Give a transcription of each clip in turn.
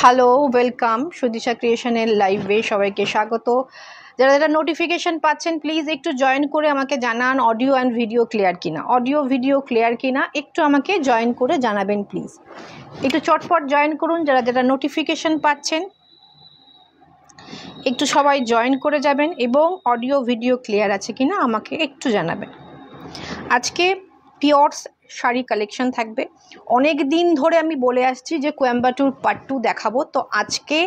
Hello, welcome Sudisha ক্রিয়েশনের লাইভে সবাইকে স্বাগত। যারা যারা নোটিফিকেশন পাচ্ছেন প্লিজ একটু জয়েন করে আমাকে জানান অডিও অ্যান্ড ভিডিও ক্লিয়ার কিনা, অডিও ভিডিও ক্লিয়ার কিনা একটু আমাকে জয়েন করে জানাবেন প্লিজ। একটু চটপট জয়েন করুন। যারা যারা নোটিফিকেশন পাচ্ছেন একটু সবাই জয়েন করে যাবেন এবং অডিও ভিডিও ক্লিয়ার আছে কিনা আমাকে একটু জানাবেন। আজকে পিওরস শাড়ি কালেকশন থাকবে। অনেক দিন ধরে আমি বলে আসছি যে কোয়েম্বাটুর পার্ট 2 দেখাবো, তো আজকে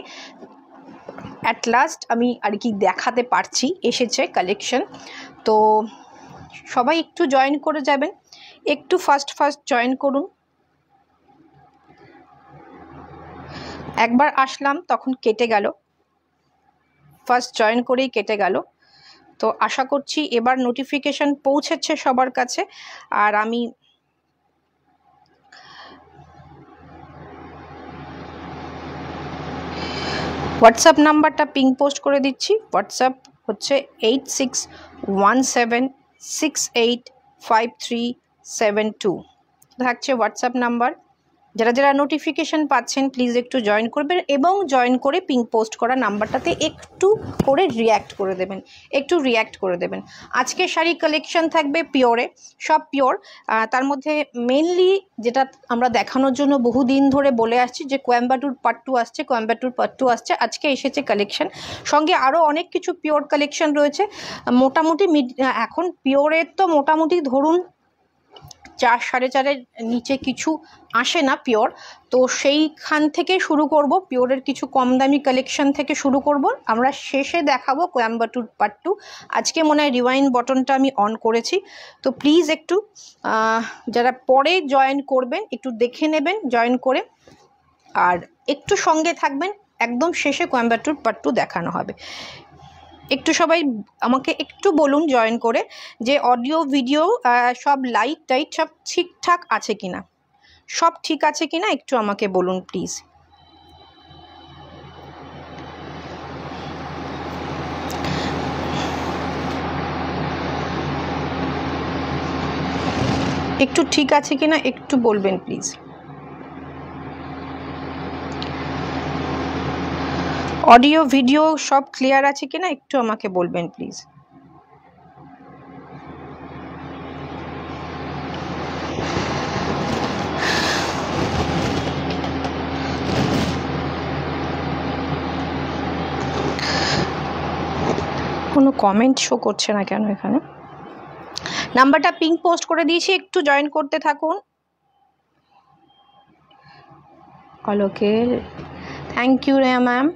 অ্যাট লাস্ট আমি আর কি দেখাতে পারছি, এসেছে কালেকশন। তো সবাই একটু জয়েন করে যাবেন, একটু ফার্স্ট জয়েন করুন। একবার আসলাম তখন কেটে গেল, ফার্স্ট জয়েন করেই কেটে গেল। তো আশা করছি এবার নোটিফিকেশন পৌঁছেছে সবার কাছে। আর আমি হোয়াটসঅ্যাপ নাম্বারটা পিং পোস্ট করে দিচ্ছি। হোয়াটসঅ্যাপ হচ্ছে 8617685372 থাকছে হোয়াটসঅ্যাপ নাম্বার। যারা যারা নোটিফিকেশন পাচ্ছেন প্লিজ একটু জয়েন করবেন এবং জয়েন করে পিং পোস্ট করা নাম্বারটাতে একটু করে রিয়্যাক্ট করে দেবেন, একটু রিয়্যাক্ট করে দেবেন। আজকে শাড়ি কালেকশন থাকবে পিওরে, সব পিওর। তার মধ্যে মেনলি যেটা আমরা দেখানোর জন্য বহুদিন ধরে বলে আসছি যে কোয়েম্বাটুর পার্ট 2 আসছে, কোয়েম্বাটুর পার্ট 2 আসছে, আজকে এসেছে কালেকশন। সঙ্গে আরও অনেক কিছু পিওর কালেকশন রয়েছে। মোটামুটি এখন পিওরের তো মোটামুটি ধরুন 4-4.5-এর নিচে কিছু আসে না পিওর। তো সেইখান থেকে শুরু করব, পিওরের কিছু কম দামি কালেকশন থেকে শুরু করব। আমরা শেষে দেখাবো কোয়েম্বাটুর পার্ট 2। আজকে মনে হয় রিওয়াইন্ড বটনটা আমি অন করেছি, তো প্লিজ একটু যারা পরে জয়েন করবেন একটু দেখে নেবেন জয়েন করে, আর একটু সঙ্গে থাকবেন। একদম শেষে কোয়েম্বাটুর পার্ট 2 দেখানো হবে। একটু সবাই আমাকে একটু বলুন জয়েন করে যে অডিও ভিডিও সব লাইট টাইট সব ঠিকঠাক আছে কিনা, সব ঠিক আছে কিনা একটু আমাকে বলুন প্লিজ। একটু ঠিক আছে কিনা একটু বলবেন প্লিজ। অডিও ভিডিও সব ক্লিয়ার আছে কিনা একটু আমাকে বলবেন প্লিজ। কোনো কমেন্ট শো করছে না কেন এখানে? নাম্বারটা পিং পোস্ট করে দিয়েছি, একটু জয়েন করতে থাকুন। ওকে, থ্যাংক ইউ রেয়া ম্যাম।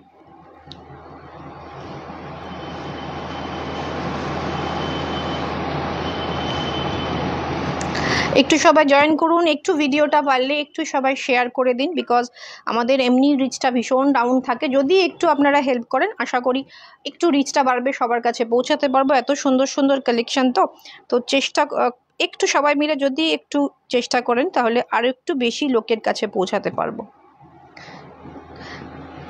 একটু সবাই জয়েন করুন, একটু ভিডিওটা পারলে একটু সবাই শেয়ার করে দিন, বিকজ আমাদের এমনি রিচটা ভীষণ ডাউন থাকে। যদি একটু আপনারা হেল্প করেন আশা করি একটু রিচটা বাড়বে, সবার কাছে পৌঁছাতে পারবো। এত সুন্দর সুন্দর কালেকশন, তো চেষ্টা একটু সবাই মিলে যদি একটু চেষ্টা করেন তাহলে আরও একটু বেশি লোকের কাছে পৌঁছাতে পারবো।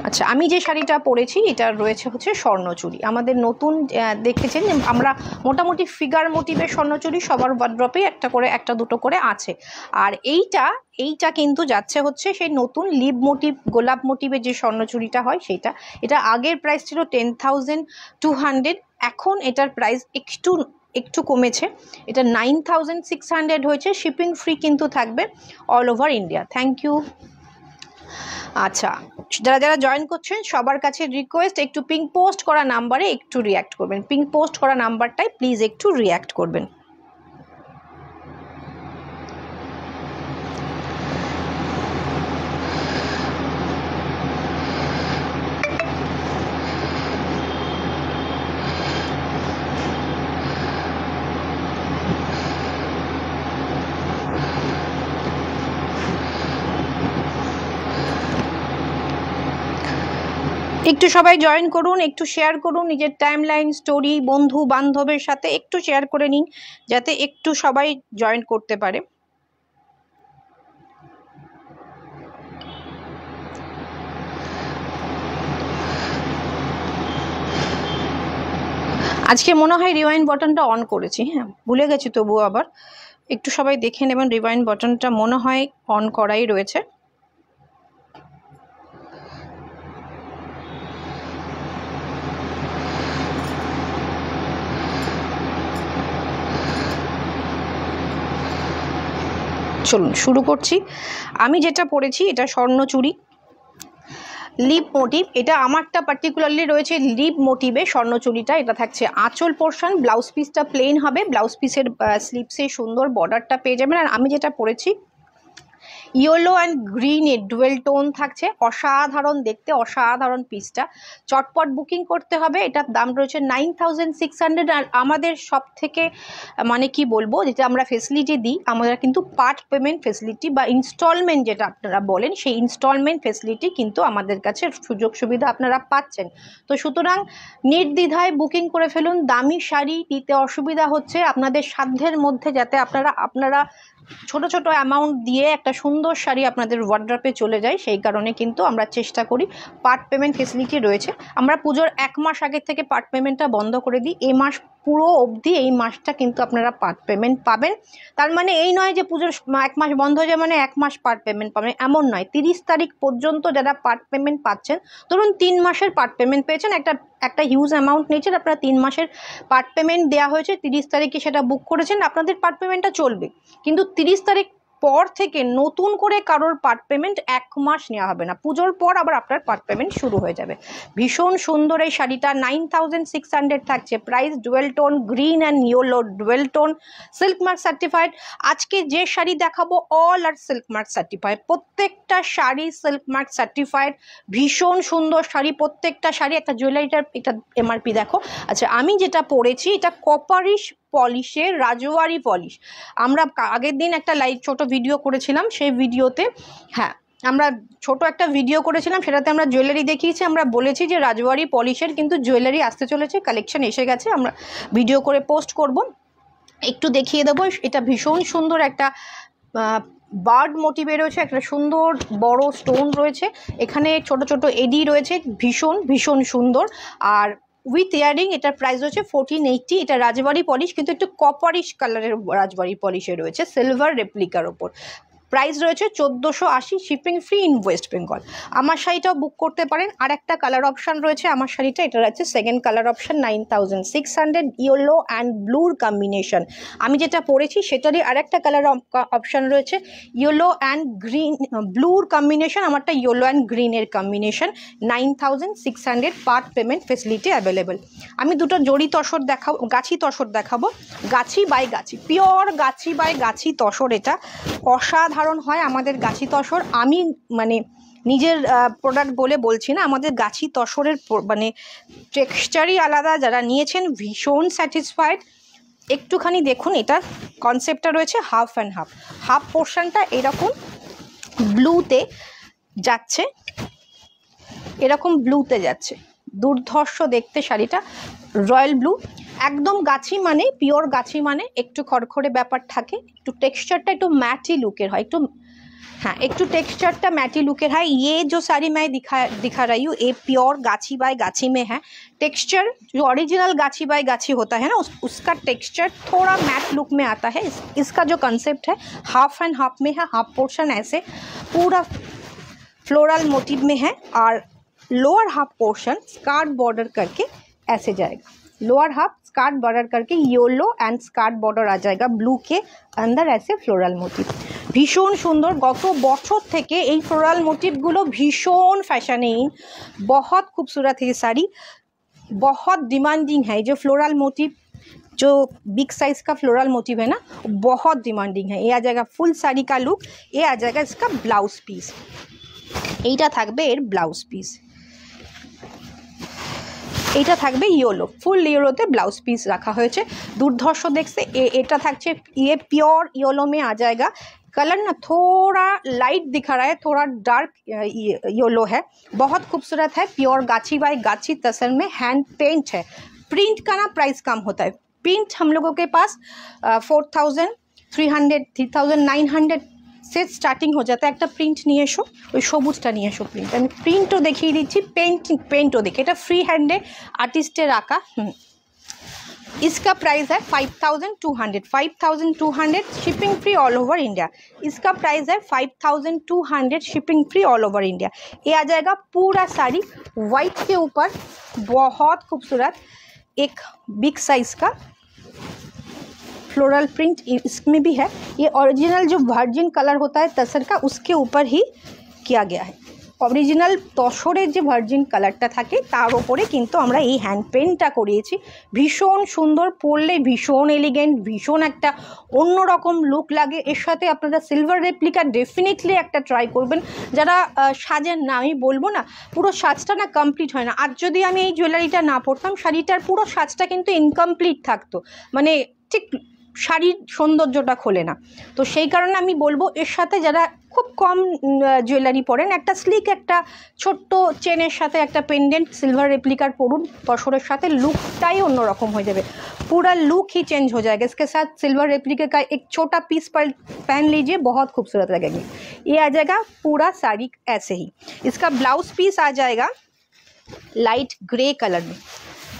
আচ্ছা, আমি যে শাড়িটা পরেছি এটা রয়েছে হচ্ছে স্বর্ণচুরি। আমাদের নতুন দেখেছেন আমরা মোটামুটি ফিগার মোটিভের স্বর্ণচুরি সবার ওয়ার্ড্রপে একটা করে একটা দুটো করে আছে। আর এইটা কিন্তু যাচ্ছে হচ্ছে সেই নতুন লিভ মোটিভ গোলাপ মোটিভের যে স্বর্ণচুরিটা হয় সেইটা। এটা আগের প্রাইস ছিল 10,200, এখন এটার প্রাইস একটু কমেছে, এটা 9,600 হয়েছে। শিপিং ফ্রি কিন্তু থাকবে all over India. Thank you. আচ্ছা, যারা যারা জয়েন করছেন সবার কাছে রিকোয়েস্ট একটু পিং পোস্ট করা নাম্বারে একটু রিয়্যাক্ট করবেন। পিং পোস্ট করা নাম্বারটাই প্লিজ একটু রিয়্যাক্ট করবেন। একটু সবাই জয়েন করুন, একটু শেয়ার করুন, নিজের টাইমলাইন স্টোরি বন্ধু বান্ধবের সাথে একটু শেয়ার করে নিন যাতে একটু সবাই জয়েন করতে পারে। আজকে মনে হয় রিওয়াইন্ড বাটনটা অন করেছি, হ্যাঁ ভুলে গেছি, তবুও আবার একটু সবাই দেখে নেবেন। রিওয়াইন্ড বাটনটা মনে হয় অন করাই রয়েছে। চলুন শুরু করছি। আমি যেটা পরেছি এটা স্বর্ণচুরি লিপ মোটিভ, এটা আমারটা পার্টিকুলারলি রয়েছে লিপ মোটিভে স্বর্ণচুরিটা। এটা থাকছে আঁচল পোর্শন, ব্লাউজ পিসটা প্লেন হবে, ব্লাউজ পিসের স্লিপসে সুন্দর বর্ডারটা পেয়ে যাবেন। আর আমি যেটা পরেছি ইয়েলো অ্যান্ড গ্রিনের ডুয়েল টোন থাকছে, অসাধারণ দেখতে, অসাধারণ পিসটা। চটপট বুকিং করতে হবে। এটার দাম রয়েছে 9600। আর আমাদের সব থেকে মানে কি বলবো, যেটা আমরা ফেসিলিটি দিই, আমরা কিন্তু পার্ট পেমেন্ট ফেসিলিটি বা ইনস্টলমেন্ট যেটা আপনারা বলেন, সেই ইনস্টলমেন্ট ফেসিলিটি কিন্তু আমাদের কাছে সুযোগ সুবিধা আপনারা পাচ্ছেন। তো সুতরাং নির্দ্বিধায় বুকিং করে ফেলুন। দামি শাড়ি নিতে অসুবিধা হচ্ছে, আপনাদের সাধ্যের মধ্যে যাতে আপনারা ছোট ছোট অ্যামাউন্ট দিয়ে একটা সুন্দর শাড়ি আপনাদের ওয়ার্ড্রপে চলে যায়, সেই কারণে কিন্তু আমরা চেষ্টা করি। পার্ট পেমেন্ট ফেসিলিটি রয়েছে। আমরা পুজোর 1 মাস আগের থেকে পার্ট পেমেন্টটা বন্ধ করে দিই। এই মাস পুরো অবধি এই মাসটা কিন্তু আপনারা পার্ট পেমেন্ট পাবেন। তার মানে এই নয় যে পুজোর 1 মাস বন্ধ হয়ে যায় মানে 1 মাস পার্ট পেমেন্ট পাবেন, এমন নয়। 30 তারিখ পর্যন্ত যারা পার্ট পেমেন্ট পাচ্ছেন, ধরুন 3 মাসের পার্ট পেমেন্ট পেয়েছেন, একটা হিউজ অ্যামাউন্ট নিয়েছেন, আপনারা 3 মাসের পার্ট পেমেন্ট দেওয়া হয়েছে, 30 তারিখে সেটা বুক করেছেন, আপনাদের পার্ট পেমেন্টটা চলবে। কিন্তু 30 তারিখ পর থেকে নতুন করে কারোর পার্ট পেমেন্ট 1 মাস নেওয়া হবে না। পুজোর পর আবার আপনার পার্ট পেমেন্ট শুরু হয়ে যাবে। ভীষণ সুন্দর এই শাড়িটা, 9600 থাকছে price. Dual tone green and yellow dual tone, silk mark certified. আজকে যে শাড়ি দেখাবো অল আর সিল্ক মার্ক সার্টিফাইড, প্রত্যেকটা শাড়ি সিল্ক মার্ক সার্টিফাইড। ভীষণ সুন্দর শাড়ি, প্রত্যেকটা শাড়ি। একটা জুয়েলারিটার একটা এমআরপি দেখো। আচ্ছা, আমি যেটা পরেছি এটা কপারিশ পলিশের রাজওয়ারি পলিশ। আমরা আগের দিন একটা ছোট ভিডিও করেছিলাম, সেই ভিডিওতে আমরা ছোট একটা ভিডিও করেছিলাম, সেটাতে আমরা জুয়েলারি দেখিয়েছি। আমরা বলেছি যে রাজওয়ারি পলিশের কিন্তু জুয়েলারি আসতে চলেছে, কালেকশন এসে গেছে, আমরা ভিডিও করে পোস্ট করব, একটু দেখিয়ে দেবো। এটা ভীষণ সুন্দর একটা বার্ড মোটিভে রয়েছে, একটা সুন্দর বড় স্টোন রয়েছে, এখানে ছোট ছোট এডি রয়েছে, ভীষণ ভীষণ সুন্দর। আর উইথ ইয়ারিং এটার প্রাইস রয়েছে 1480। এটা রাজবাড়ি পলিশ, কিন্তু একটু কপারিশ কালারের রাজবাড়ি পলিশে রয়েছে, সিলভার রেপ্লিকার ওপর। প্রাইস রয়েছে 1480, shipping free in West Bengal. আমার শাড়িটাও বুক করতে পারেন। আর একটা কালার অপশান রয়েছে আমার শাড়িটা, এটা রয়েছে second colour option, 9600, yellow and ব্লুর কম্বিনেশন। আমি যেটা পরেছি সেটারই আরেকটা কালার অপশান রয়েছে, ইয়েলো অ্যান্ড গ্রিন ব্লুর কম্বিনেশন। আমারটা ইয়েলো অ্যান্ড গ্রিনের combination, 9600, part payment facility available. আমি দুটো জড়ি তসর দেখাবো, গাছি তসর দেখাবো, গাছি by Gachhi, pure Gachhi by গাছি তসর। এটা অসাধারণ হয় আমাদের গাছি তসর। আমি মানে নিজের প্রোডাক্ট বলে বলছি না, আমাদের গাছি তসরের মানে টেক্সচারই আলাদা। যারা নিয়েছেন ভীষণ স্যাটিসফাইড। একটুখানি দেখুন, এটার কনসেপ্টটা রয়েছে হাফ অ্যান্ড হাফ। হাফ পোর্শনটা এরকম ব্লুতে যাচ্ছে, এরকম ব্লুতে যাচ্ছে, দুর্ধর্ষ দেখতে শাড়িটা, রয়্যাল ব্লু। একদম গাছি মানে পিওর গাছি মানে একটু খড়খড়ে ব্যাপার থাকে, একটু টেক্সচারটা একটু ম্যাটি लुकेर है, একটু टेक्सचरটা मैटी लुकेर है। ये जो साड़ी मैं दिखा रही हूँ, ये प्योर गाछी बाय गाछी में है। टेक्सचर जो ओरिजिनल गाछी बाय गाछी होता है ना, उसका टेक्सचर थोड़ा मैट लुक में आता है। इसका जो कंसेप्ट है हाफ एंड हाफ में है। हाफ पोर्शन ऐसे पूरा फ्लोरल मोटिव में है, और lower half portion skirt border करके ऐसे जाएगा। लोअर हाफ स्कार्ट बॉर्डर करके येलो एंड स्कार्ट बॉर्डर आ जाएगा, ब्लू के अंदर ऐसे फ्लोरल मोटिव। भीषण सुंदर। गत बछर थेके এই फ्लोरल मोटिवगुलो भीषण फैशने इन, बहुत खूबसूरत है ये साड़ी, बहुत डिमांडिंग है। जो फ्लोरल मोटिव, जो बिग साइज का फ्लोरल मोटिव है ना, बहुत डिमांडिंग है। ये आ जाएगा फुल साड़ी का लुक। ये आ जाएगा इसका ब्लाउज पीस, এইটা থাকবে এর ব্লাউজ পিস। এইটা থাকবে ইয়েলো, ফুল ইয়েলোতে ব্লাউজ পিস রাখা হয়েছে, দুর্ধর্ষ দেখছে। এটা থাকছে ये प्योर येलो में आ जाएगा। कलर ना थोड़ा लाइट दिखा रहा है, थोड़ा डार्क येलो है, बहुत खूबसूरत है। प्योर गाछी बाय गाछी तसर में हैंड पेंट है। प्रिंट का ना प्राइस कम होता है। प्रिंट हम लोगों के पास 4300 3900 से स्टार्टिंग हो जाता है। एक प्रिंट नहीं एसो, ওই সবুজটা নিয়ে এসো প্রিন্ট। আমি প্রিন্টও দেখিয়ে দিচ্ছি, পেন্টও দেখি। এটা ফ্রি হ্যান্ডে আর্টিস্টের আঁকা। इसका प्राइस है 5200 shipping free all over India. इसका प्राइस है 5200 shipping free all over India. ये आ जाएगा पूरा साड़ी वाइट के ऊपर, बहुत खूबसूरत एक बिग साइज का फ्लोरल प्रिंट इसमें भी है। ये ओरिजिनल जो वर्जिन कलर होता है तसर का, उसके ऊपर ही किया गया है। অরিজিনাল তসরের যে ভার্জিন কালারটা থাকে তার ওপরে কিন্তু আমরা এই হ্যান্ড পেন্টটা করিয়েছি। ভীষণ সুন্দর, পরলে ভীষণ এলিগেন্ট, ভীষণ একটা অন্যরকম লুক লাগে। এর সাথে আপনারা সিলভার রেপ্লিকা ডেফিনেটলি একটা ট্রাই করবেন। যারা সাজেন না, আমি বলবো না পুরো সাজটা না কমপ্লিট হয় না। আর যদি আমি এই জুয়েলারিটা না পরতাম, শাড়িটার পুরো সাজটা কিন্তু ইনকমপ্লিট থাকতো, মানে ঠিক শাড়ির সৌন্দর্যটা খোলে না। তো সেই কারণে আমি বলবো এর সাথে যারা খুব কম জুয়েলারি পরেন, একটা স্লিক একটা ছোট্ট চেনের সাথে একটা পেন্ডেন্ট সিल्वर रेप्लिका পরুন, তসরের সাথে लुकटाई অন্যরকম হয়ে যাবে, पूरा लुक ही चेंज हो जाएगा। इसके साथ सिल्वर रेप्लिका का एक छोटा पीस पहन लीजिए, बहुत खूबसूरत लगेगी। ये आ जाएगा पूरा साड़ी ऐसे ही। इसका ब्लाउज पीस आ जाएगा लाइट ग्रे कलर में,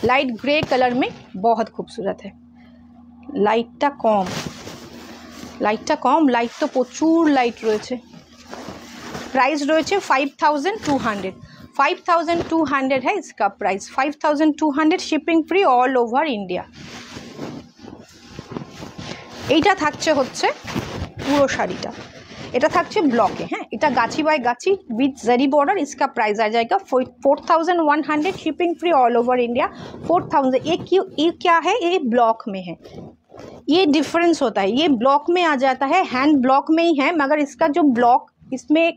लाइट ग्रे कलर में बहुत खूबसूरत है। लाइटটা कम, लाइटটা कम, लाइट तो प्रचुर लाइट रयेछे। प्राइस रयेछे 5200, 5200 है इसका price, 5200, shipping free all over India. এইটা থাকছে হচ্ছে পুরো শাড়িটা, এটা থাকছে ব্লকে। হ্যাঁ, এটা গাছি বাই গাছি উইথ জারি বর্ডার। इसका प्राइस आ जाएगा 4100, shipping free all over India. 4000 ये क्या है, ये ब्लॉक में है, ये डिफरेंस होता है। ये ब्लॉक में आ जाता है, हैंड ब्लॉक में ही है, मगर इसका जो ब्लॉक, इसमें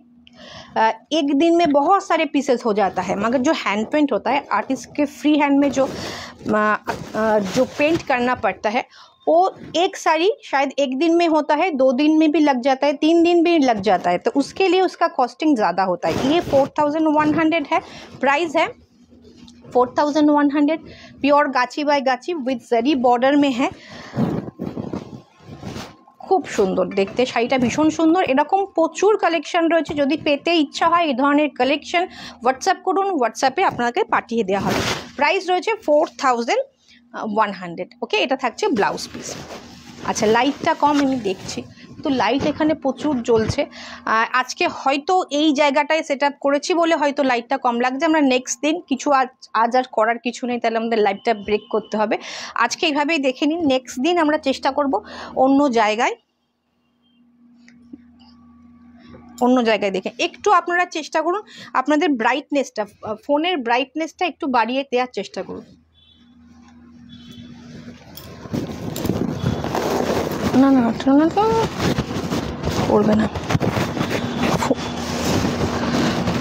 एक दिन में बहुत सारे पीसेस हो जाता है। मगर जो हैंड पेंट होता है आर्टिस्ट के फ्री हैंड में जो पेंट करना पड़ता है, वो एक साड़ी शायद एक दिन में होता है, 2 दिन में भी लग जाता है, 3 दिन भी लग जाता है। तो उसके लिए उसका कॉस्टिंग ज़्यादा होता है। ये 4100 है, प्राइस है 4100। प्योर गाची बाय गाची विथ जरी बॉर्डर में है, খুব সুন্দর দেখতে শাড়িটা, ভীষণ সুন্দর। এরকম প্রচুর কালেকশন রয়েছে, যদি পেতে ইচ্ছা হয় এই ধরনের কালেকশন হোয়াটসঅ্যাপ করুন, হোয়াটসঅ্যাপে আপনাকে পাঠিয়ে দেওয়া হবে। প্রাইস রয়েছে 4100। ওকে, এটা থাকছে ব্লাউজ পিস। আচ্ছা, লাইটটা কম আমি দেখছি, তো লাইট এখানে প্রচুর জ্বলছে। আজকে হয়তো এই জায়গাটায় সেট আপ করেছি বলে হয়তো লাইটটা কম লাগছে। আমরা নেক্সট দিন কিছু আজ আর করার কিছু নেই, তাহলে আমাদের লাইটটা ব্রেক করতে হবে। আজকে এইভাবেই দেখে নিন, নেক্সট দিন আমরা চেষ্টা করব অন্য জায়গায় দেখে। একটু আপনারা চেষ্টা করুন আপনাদের ব্রাইটনেসটা, ফোনের ব্রাইটনেসটা একটু বাড়িয়ে দেওয়ার চেষ্টা করুন। না না তো করবে না,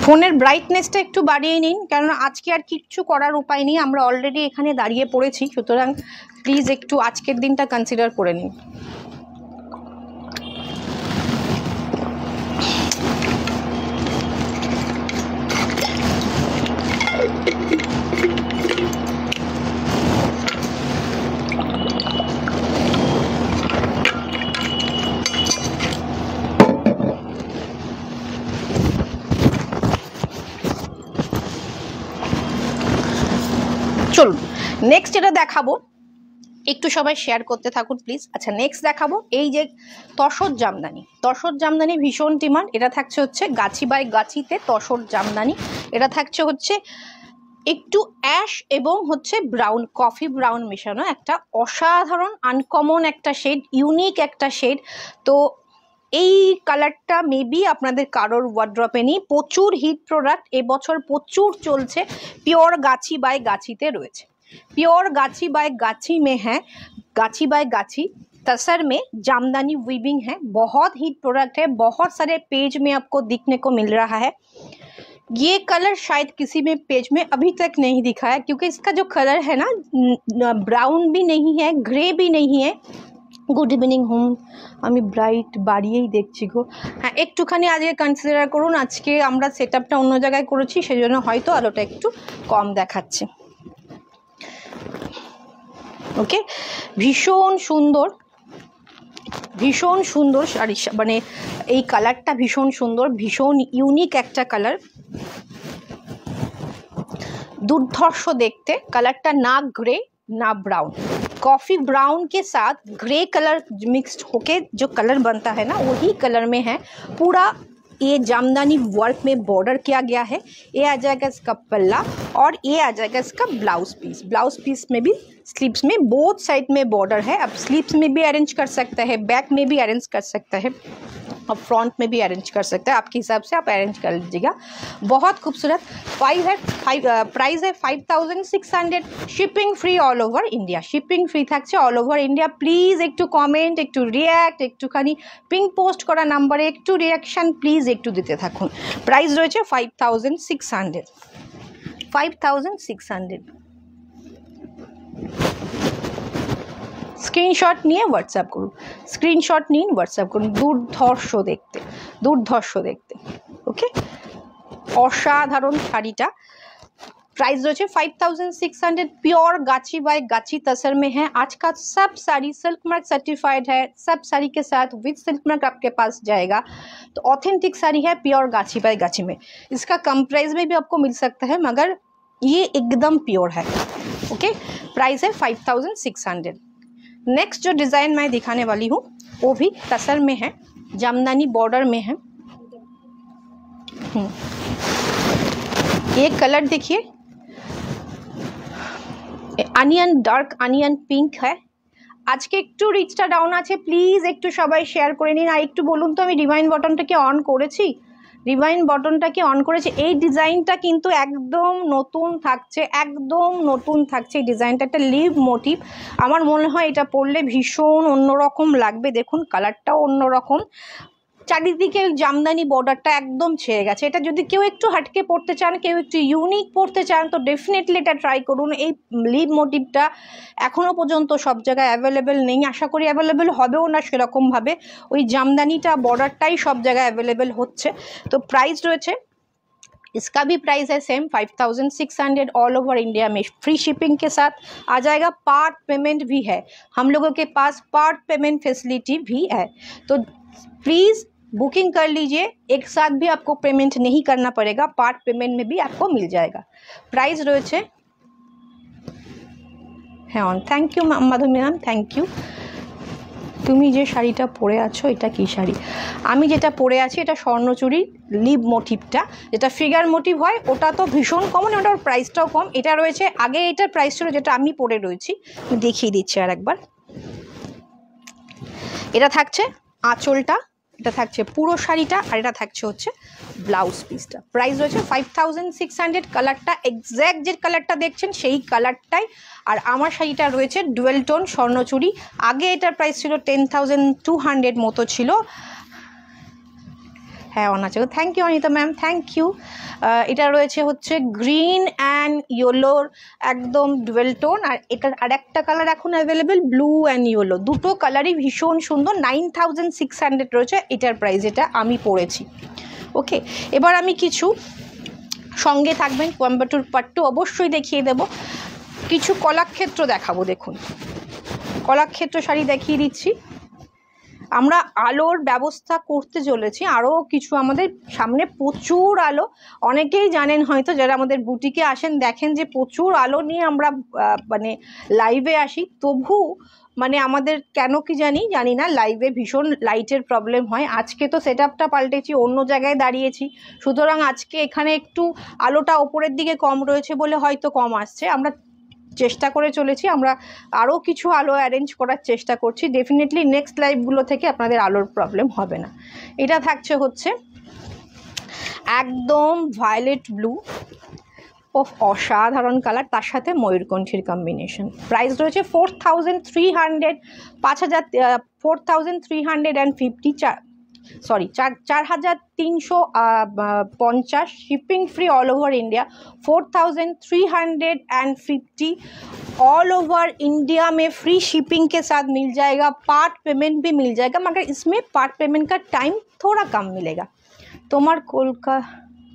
ফোনের ব্রাইটনেসটা একটু বাড়িয়ে নিন, কারণ আজকে আর কিচ্ছু করার উপায় নেই, আমরা অলরেডি এখানে দাঁড়িয়ে পড়েছি। সুতরাং প্লিজ একটু আজকের দিনটা কনসিডার করে নিন। চলুন নেক্সট যেটা দেখাবো, একটু সবাই শেয়ার করতে থাকুন প্লিজ। আচ্ছা, নেক্সট দেখাবো এই যে তসর জামদানি। তসর জামদানি ভীষণ ডিমান্ড। এটা থাকছে হচ্ছে গাছি বাই গাছিতে তসর জামদানি। এটা থাকছে হচ্ছে একটু অ্যাশ এবং হচ্ছে ব্রাউন, কফি ব্রাউন মেশানো, একটা অসাধারণ আনকমন একটা শেড, ইউনিক একটা শেড। তো এই কালারটা মেবি আপনাদের কারোর ওয়ার্ড্রপে নেই। প্রচুর হিট প্রোডাক্ট এবছর প্রচুর চলছে। प्योर गाछी बाय गाछीते রয়েছে, प्योर गाछी बाय गाछी में है, गाछी बाय गाछी तसर में जामदानी वीविंग है। बहुत हिट प्रोडक्ट है, बहुत सारे पेज में आपको दिखने को मिल रहा है। ये कलर शायद किसी में पेज में अभी तक नहीं दिखा है, क्योंकि इसका जो कलर है ना, ब्राउन भी नहीं है, ग्रे भी नहीं है। गुड इवनिंग होम, আমি ব্রাইট বাড়িয়েই দেখছি গো। হ্যাঁ, একটুখানি আজকে কনসিডার করুন, আজকে আমরা সেট আপটা অন্য জায়গায় করেছি, সেজন্য হয়তো আলোটা একটু কম দেখাচ্ছে। ওকে, ভীষণ সুন্দর, ভীষণ সুন্দর শাড়ি, মানে এই কালারটা ভীষণ সুন্দর, ভীষণ ইউনিক একটা কালার, দুর্ধর্ষ দেখতে। কালারটা না গ্রে ना ब्राउन, कॉफ़ी ब्राउन के साथ ग्रे कलर मिक्स्ड होके जो कलर बनता है ना, वही कलर में है। पूरा ये जामदानी वर्क में बॉर्डर किया गया है। ये आ जाएगा इसका पल्ला और ये आ जाएगा इसका ब्लाउज पीस। ब्लाउज पीस में भी स्लीव्स में बोथ साइड में बॉर्डर है। अब स्लीव्स में भी अरेंज कर सकता है, बैक में भी अरेंज कर सकता है और फ्रंट में भी अरेंज कर सकते हैं। आपके हिसाब से आप अरेंज कर लीजिएगा। बहुत खूबसूरत प्राइस है 5600। Shipping free all over India. Shipping free থাকছে অল ওভার ইন্ডিয়া। প্লিজ একটু কমেন্ট, একটু রিয়্যাক্ট, একটুখানি পিঙ্ক পোস্ট করা নাম্বারে একটু রিয়াকশান প্লিজ একটু দিতে থাকুন। প্রাইস রয়েছে 5600। 5600। স্ক্রিনশট নিয়ে হোয়াটসঅ্যাপ করুন, স্ক্রিনশট নিন হোয়াটসঅ্যাপ করুন। দুর্ধর্ষ দেখতে, দুর্ধর্ষ দেখতে। ওকে, অসাধারণ শাড়িটা। प्राइस रही है 5600। प्योर गाची बाय गाची तसर में है। आज का सब साड़ी सिल्क मार्क सर्टिफाइड है। सब साड़ी के साथ विद सिल्क मार्क आपके पास जाएगा। तो ऑथेंटिक साड़ी है, प्योर गाची बाय गाची में। इसका कम प्राइस में भी आपको मिल सकता है, मगर ये एकदम प्योर है। ओके, प्राइस है 5600। नेक्स्ट जो डिज़ाइन मैं दिखाने वाली हूँ वो भी तसर में है, जामदानी बॉर्डर में है। ये कलर देखिए, अनियन डार्क अनियन पिंक है। आज के একটু রিচটা ডাউন আছে, প্লিজ একটু সবাই শেয়ার করে নিন। আর একটু বলুন তো আমি রিভাইন বাটনটাকে অন করেছি, রিভাইন বাটনটাকে অন করেছি। এই ডিজাইনটা কিন্তু একদম নতুন থাকছে, একদম নতুন থাকছে। এই ডিজাইনটা একটা লিভ মোটিভ। আমার মনে হয় এটা পরলে ভীষণ অন্যরকম লাগবে। দেখুন কালারটাও অন্যরকম। চারিদিকে জামদানি বর্ডারটা একদম ছেয়ে গেছে। এটা যদি কেউ একটু হাটকে পড়তে চান, কেউ একটু ইউনিক পড়তে চান, তো ডেফিনেটলি এটা ট্রাই করুন। এই লিভ মোটিভটা এখনও পর্যন্ত সব জায়গায় অ্যাভেলেবেল নেই, আশা করি অ্যাভেলেবেল হবেও না সেরকমভাবে। ওই জামদানিটা বর্ডারটাই সব জায়গায় অ্যাভেলেবেল হচ্ছে। তো প্রাইস রয়েছে, इसका भी प्राइस है सेम 5600 ऑल ओवर इंडिया में। फ्री शिपिंग के साथ आ जाएगा। पार्ट पेमेंट भी है, हम लोगों के पास पार्ट पेमेंट फैसिलिटी भी है। तो प्लीज़ बुकिंग कर लीजिए, एक साथ भी आपको पेमेंट नहीं करना पड़ेगा, पार्ट पेमेंट में भी आपको मिल जाएगा। प्राइस रही है on. Thank you Madhuri ma'am, thank you. তুমি যে শাড়িটা পরে আছো এটা কি শাড়ি? আমি যেটা পরে আছি এটা স্বর্ণচুরি লিভ মোটিভটা, যেটা ফিগার মোটিভ হয় ওটা তো ভীষণ কমন, ওটার প্রাইসটাও কম। এটা রয়েছে, আগে এটার প্রাইস ছিল যেটা আমি পরে রয়েছি, দেখিয়ে দিচ্ছি আর একবার। এটা থাকছে আঁচলটা, এটা থাকছে পুরো শাড়িটা, আর এটা থাকছে হচ্ছে ব্লাউজ পিসটা। প্রাইস রয়েছে 5600। কালারটা এক্স্যাক্ট যে কালারটা দেখছেন সেই কালারটাই। আর আমার শাড়িটা রয়েছে ডুয়েল টোন স্বর্ণচুরি। আগে এটার প্রাইস ছিল 10200 মতো ছিল। হ্যাঁ অন আছে। Thank you Anita ma'am, thank you. এটা রয়েছে হচ্ছে গ্রিন অ্যান্ড ইয়েলোর একদম ডুয়েল টোন। আর এটার আরেকটা কালার এখন অ্যাভেলেবেল ব্লু অ্যান্ড ইয়েলো, দুটো কালারই ভীষণ সুন্দর। 9600 রয়েছে এটার প্রাইস, এটা আমি পড়েছি। ওকে, এবার আমি কিছু সঙ্গে থাকবেন কোয়েম্বাটুর পাট্টু অবশ্যই দেখিয়ে দেব। কিছু কলাক্ষেত্র দেখাবো। দেখুন কলাক্ষেত্র শাড়ি দেখিয়ে দিচ্ছি। আমরা আলোর ব্যবস্থা করতে চলেছি আরও কিছু, আমাদের সামনে প্রচুর আলো। অনেকেই জানেন হয়তো, যারা আমাদের বুটিকে আসেন দেখেন যে প্রচুর আলো নিয়ে আমরা মানে লাইভে আসি। তবু মানে আমাদের কেন কি জানি না, লাইভে ভীষণ লাইটের প্রবলেম হয়। আজকে তো সেট আপটা পাল্টেছি, অন্য জায়গায় দাঁড়িয়েছি, সুতরাং আজকে এখানে একটু আলোটা ওপরের দিকে কম রয়েছে বলে হয়তো কম আসছে। আমরা চেষ্টা করে চলেছি, আমরা আরও কিছু আলো অ্যারেঞ্জ করার চেষ্টা করছি। ডেফিনেটলি নেক্সট লাইভগুলো থেকে আপনাদের আলোর প্রবলেম হবে না। এটা থাকছে হচ্ছে একদম ভায়োলেট ব্লু, অসাধারণ কালার, তার সাথে ময়ূরকণ্ঠীর কম্বিনেশন। প্রাইস রয়েছে 4300, 4350, sorry 4350। Shipping free all over India 4350 all over India में फ्री शिपिंग के साथ मिल जाएगा। पार्ट पेमेंट भी मिल जाएगा, मगर इसमें पार्ट पेमेंट का टाइम थोड़ा कम मिलेगा। তোমার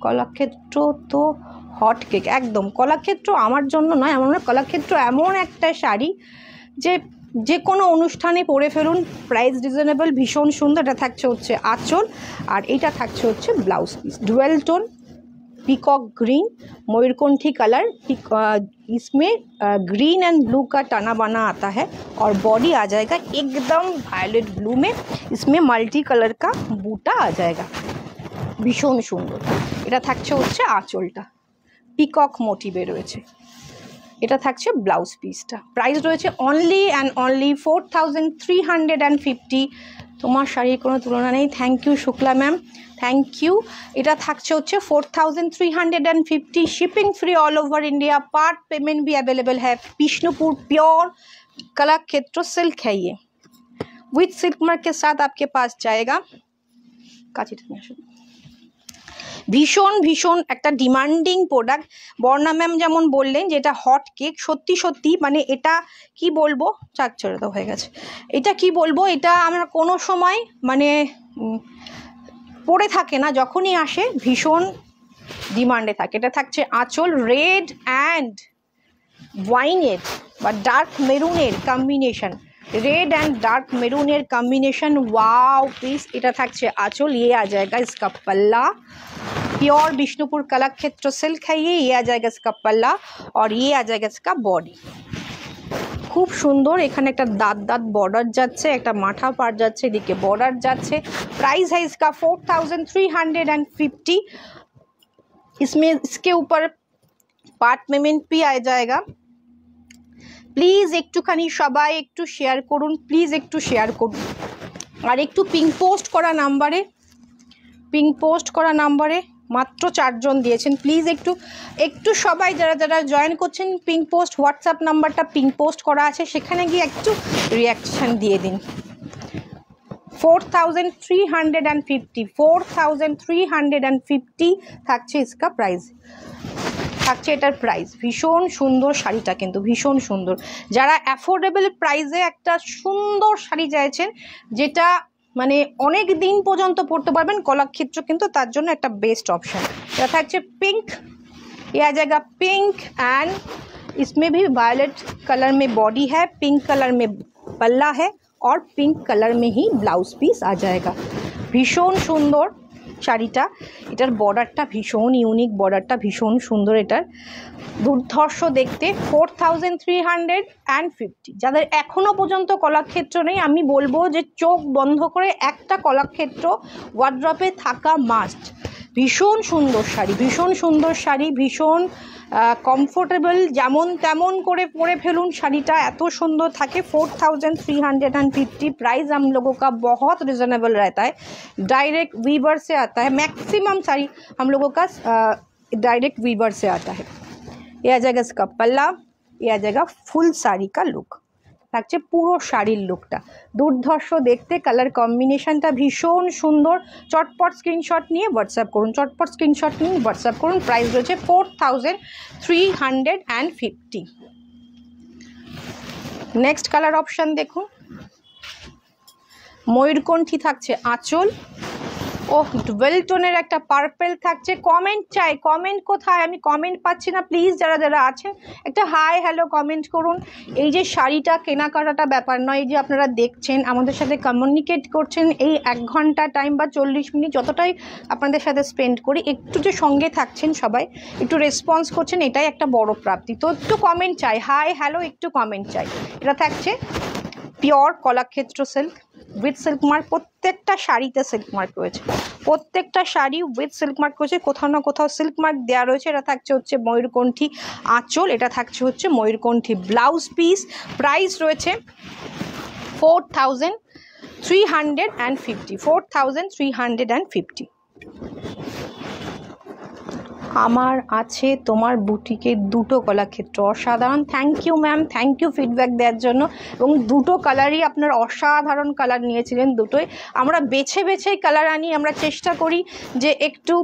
কলাক্ষেত্র তো হট কেক, একদম কলাক্ষেত্র আমার জন্য নয়। আমার কলাক্ষেত্র এমন একটা শাড়ি যে কোনো অনুষ্ঠানে পরে ফেলুন, প্রাইস রিজনেবল, ভীষণ সুন্দর। এটা থাকছে হচ্ছে আঁচল, আর এইটা থাকছে হচ্ছে blouse piece. Dual tone peacock green मयूरकंठी कलर, इसमें ग्रीन एंड ब्लू का टना बना आता है, और बॉडी आ जाएगा एकदम वायलेट ब्लू में। इसमें मल्टी कलर का बूटा आ जाएगा। ভীষণ সুন্দর। এটা থাকছে হচ্ছে আঁচলটা, পিকক মোটিভে রয়েছে। এটা থাকছে ব্লাউজ পিসটা। প্রাইস রয়েছে অনলি অ্যান্ড অনলি 4350। তোমার শাড়ির কোনো তুলনা নেই। Thank you Shukla ma'am, thank you. এটা থাকছে হচ্ছে 4350। Shipping free all over India. Part payment भी अवेलेबल है। विष्णुपुर प्योर कलाक्षेत्र सिल्क है ये, विथ सिल्क मार्क के साथ आपके पास जाएगा। ভীষণ ভীষণ একটা ডিমান্ডিং প্রোডাক্ট। বর্ণা ম্যাম যেমন বললেন যে এটা হট কেক, সত্যি সত্যি মানে এটা কি বলবো, চাকচরে তো হয়ে গেছে। এটা কি বলবো, এটা আমরা কোনো সময় মানে পরে থাকে না, যখনই আসে ভীষণ ডিমান্ডে থাকে। এটা থাকছে আঁচল, রেড অ্যান্ড ওয়াইনের বা ডার্ক মেরুনের কম্বিনেশন, रेड एंड डार्क मेरूनेर कॉम्बिनेशन। Wow piece. এটা থাকছে आंचल, ये आ जाएगा इसका पल्ला। प्योर विष्णुपुर कलाक्षेत्र सिल्क है ये आ जाएगा इसका पल्ला और ये आ जाएगा इसका बॉडी। खूब सुंदर। এখানে একটা দাঁত দাঁত বর্ডার যাচ্ছে, একটা মাথা পার যাচ্ছে, এদিকে বর্ডার যাচ্ছে। प्राइस है इसका 4350। इसमें इसके ऊपर पार्ट पेमेंट भी आ जाएगा। প্লিজ একটুখানি সবাই একটু শেয়ার করুন, প্লিজ একটু শেয়ার করুন। আর একটু পিং পোস্ট করা নাম্বারে মাত্র 4 জন দিয়েছেন। প্লিজ একটু সবাই যারা যারা জয়েন করছেন, পিং পোস্ট হোয়াটসঅ্যাপ নাম্বারটা পিং পোস্ট করা আছে, সেখানে গিয়ে একটু রিয়াকশান দিয়ে দিন। 4350 থাকছে इसका प्राइस, থাকছে এটার প্রাইস। ভীষণ সুন্দর শাড়িটা, কিন্তু ভীষণ সুন্দর। যারা অ্যাফোর্ডেবল প্রাইসে একটা সুন্দর শাড়ি চাইছেন, যেটা মানে অনেক দিন পর্যন্ত পরতে পারবেন, কলাক্ষেত্র কিন্তু তার জন্য একটা বেস্ট অপশন। এটা থাকছে पिंक, ये आ जाएगा पिंक एंड इसमें भी वायलेट कलर में बॉडी है, पिंक कलर में पल्ला है और पिंक कलर में ही ब्लाउज पीस आ जाएगा। भीषण सुंदर শাড়িটা। এটার বর্ডারটা ভীষণ ইউনিক, বর্ডারটা ভীষণ সুন্দর, এটার দুর্ধর্ষ দেখতে। 4350। যাদের এখনও পর্যন্ত কলাক্ষেত্র নেই, আমি বলবো যে চোখ বন্ধ করে একটা কলাক্ষেত্র ওয়ার্ড্রপে থাকা মাস্ট। ভীষণ সুন্দর শাড়ি, ভীষণ সুন্দর শাড়ি, ভীষণ কমফোর্টেবল, যেমন তেমন করে পরে ফেলুন, শাড়িটা এত সুন্দর থাকে। 4350। प्राइस हम लोगों का बहुत रिजनेबल रहता है, डायरेक्ट वीवर से आता है। मैक्सिमम साड़ी हम लोगों का डायरेक्ट वीवर से आता है। ये आ जाएगा इसका पल्ला, ये आ जाएगा फुल साड़ी का लुक। থাকছে পুরো শাড়ির লুকটা দুর্ধর্ষ দেখতে, কালার কম্বিনেশনটা ভীষণ সুন্দর। চটপট স্ক্রিনশট নিয়ে হোয়াটসঅ্যাপ করুন, চটপট স্ক্রিনশট নিয়ে হোয়াটসঅ্যাপ করুন। প্রাইস রয়েছে 4350। নেক্সট কালার অপশান দেখুন, ময়ূরকণ্ঠী থাকছে আঁচল। ওহ, ডুয়েল টোনের একটা পার্পেল থাকছে। কমেন্ট চাই, কমেন্ট কোথায়? আমি কমেন্ট পাচ্ছি না। প্লিজ যারা যারা আছেন একটা হাই হ্যালো কমেন্ট করুন। এই যে শাড়িটা কেনাকাটাটা ব্যাপার নয়, এই যে আপনারা দেখছেন আমাদের সাথে কমিউনিকেট করছেন, এই 1 ঘন্টা টাইম বা 40 মিনিট যতটাই আপনাদের সাথে স্পেন্ড করি, একটু যে সঙ্গে থাকছেন সবাই, একটু রেসপন্স করছেন, এটাই একটা বড় প্রাপ্তি। তো একটু কমেন্ট চাই, হাই হ্যালো একটু কমেন্ট চাই। এটা থাকছে pure Kalakshetra silk with silk mark. প্রত্যেকটা শাড়িতে সিল্ক মার্ক রয়েছে, প্রত্যেকটা শাড়ি উইথ সিল্ক মার্ক রয়েছে, কোথাও না কোথাও সিল্ক মার্ক দেওয়া রয়েছে। এটা থাকছে হচ্ছে ময়ূরকণ্ঠী আঁচল, এটা থাকছে হচ্ছে ময়ূরকণ্ঠী ব্লাউজ পিস। প্রাইস রয়েছে 4350। 4350। আমার আছে তোমার বুটিকে দুটো কলাক্ষেত্র, অসাধারণ। Thank you ma'am, thank you feedback দেওয়ার জন্য। এবং দুটো কালারই আপনার অসাধারণ কালার নিয়েছিলেন, দুটোই আমরা বেছে বেছেই কালার আনি। আমরা চেষ্টা করি যে একটু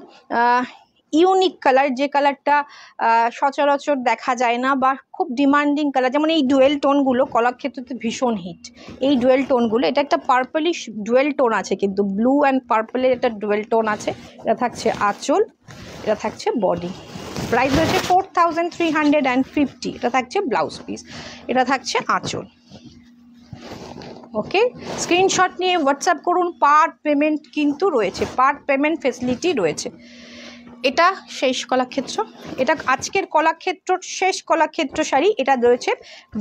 ইউনিক কালার, যে কালারটা সচরাচর দেখা যায় না বা খুব ডিমান্ডিং কালার, যেমন এই ডুয়েল টোনগুলো কলাক্ষেত্রতে ভীষণ হিট। এই ডুয়েল টোনগুলো, এটা একটা পার্পলিশ ডুয়েল টোন আছে, কিন্তু ব্লু অ্যান্ড পার্পলের একটা ডুয়েল টোন আছে। এটা থাকছে আঁচল, এটা থাকছে বডি। প্রাইস রয়েছে 4350। এটা থাকছে ব্লাউজ পিস, এটা থাকছে আঁচল। ওকে, স্ক্রিনশট নিয়ে হোয়াটসঅ্যাপ করুন। পার্ট পেমেন্ট কিন্তু রয়েছে, পার্ট পেমেন্ট ফেসিলিটি রয়েছে। এটা শেষ কলাক্ষেত্র, এটা আজকের কলাক্ষেত্রর শেষ কলাক্ষেত্র শাড়ি। এটা রয়েছে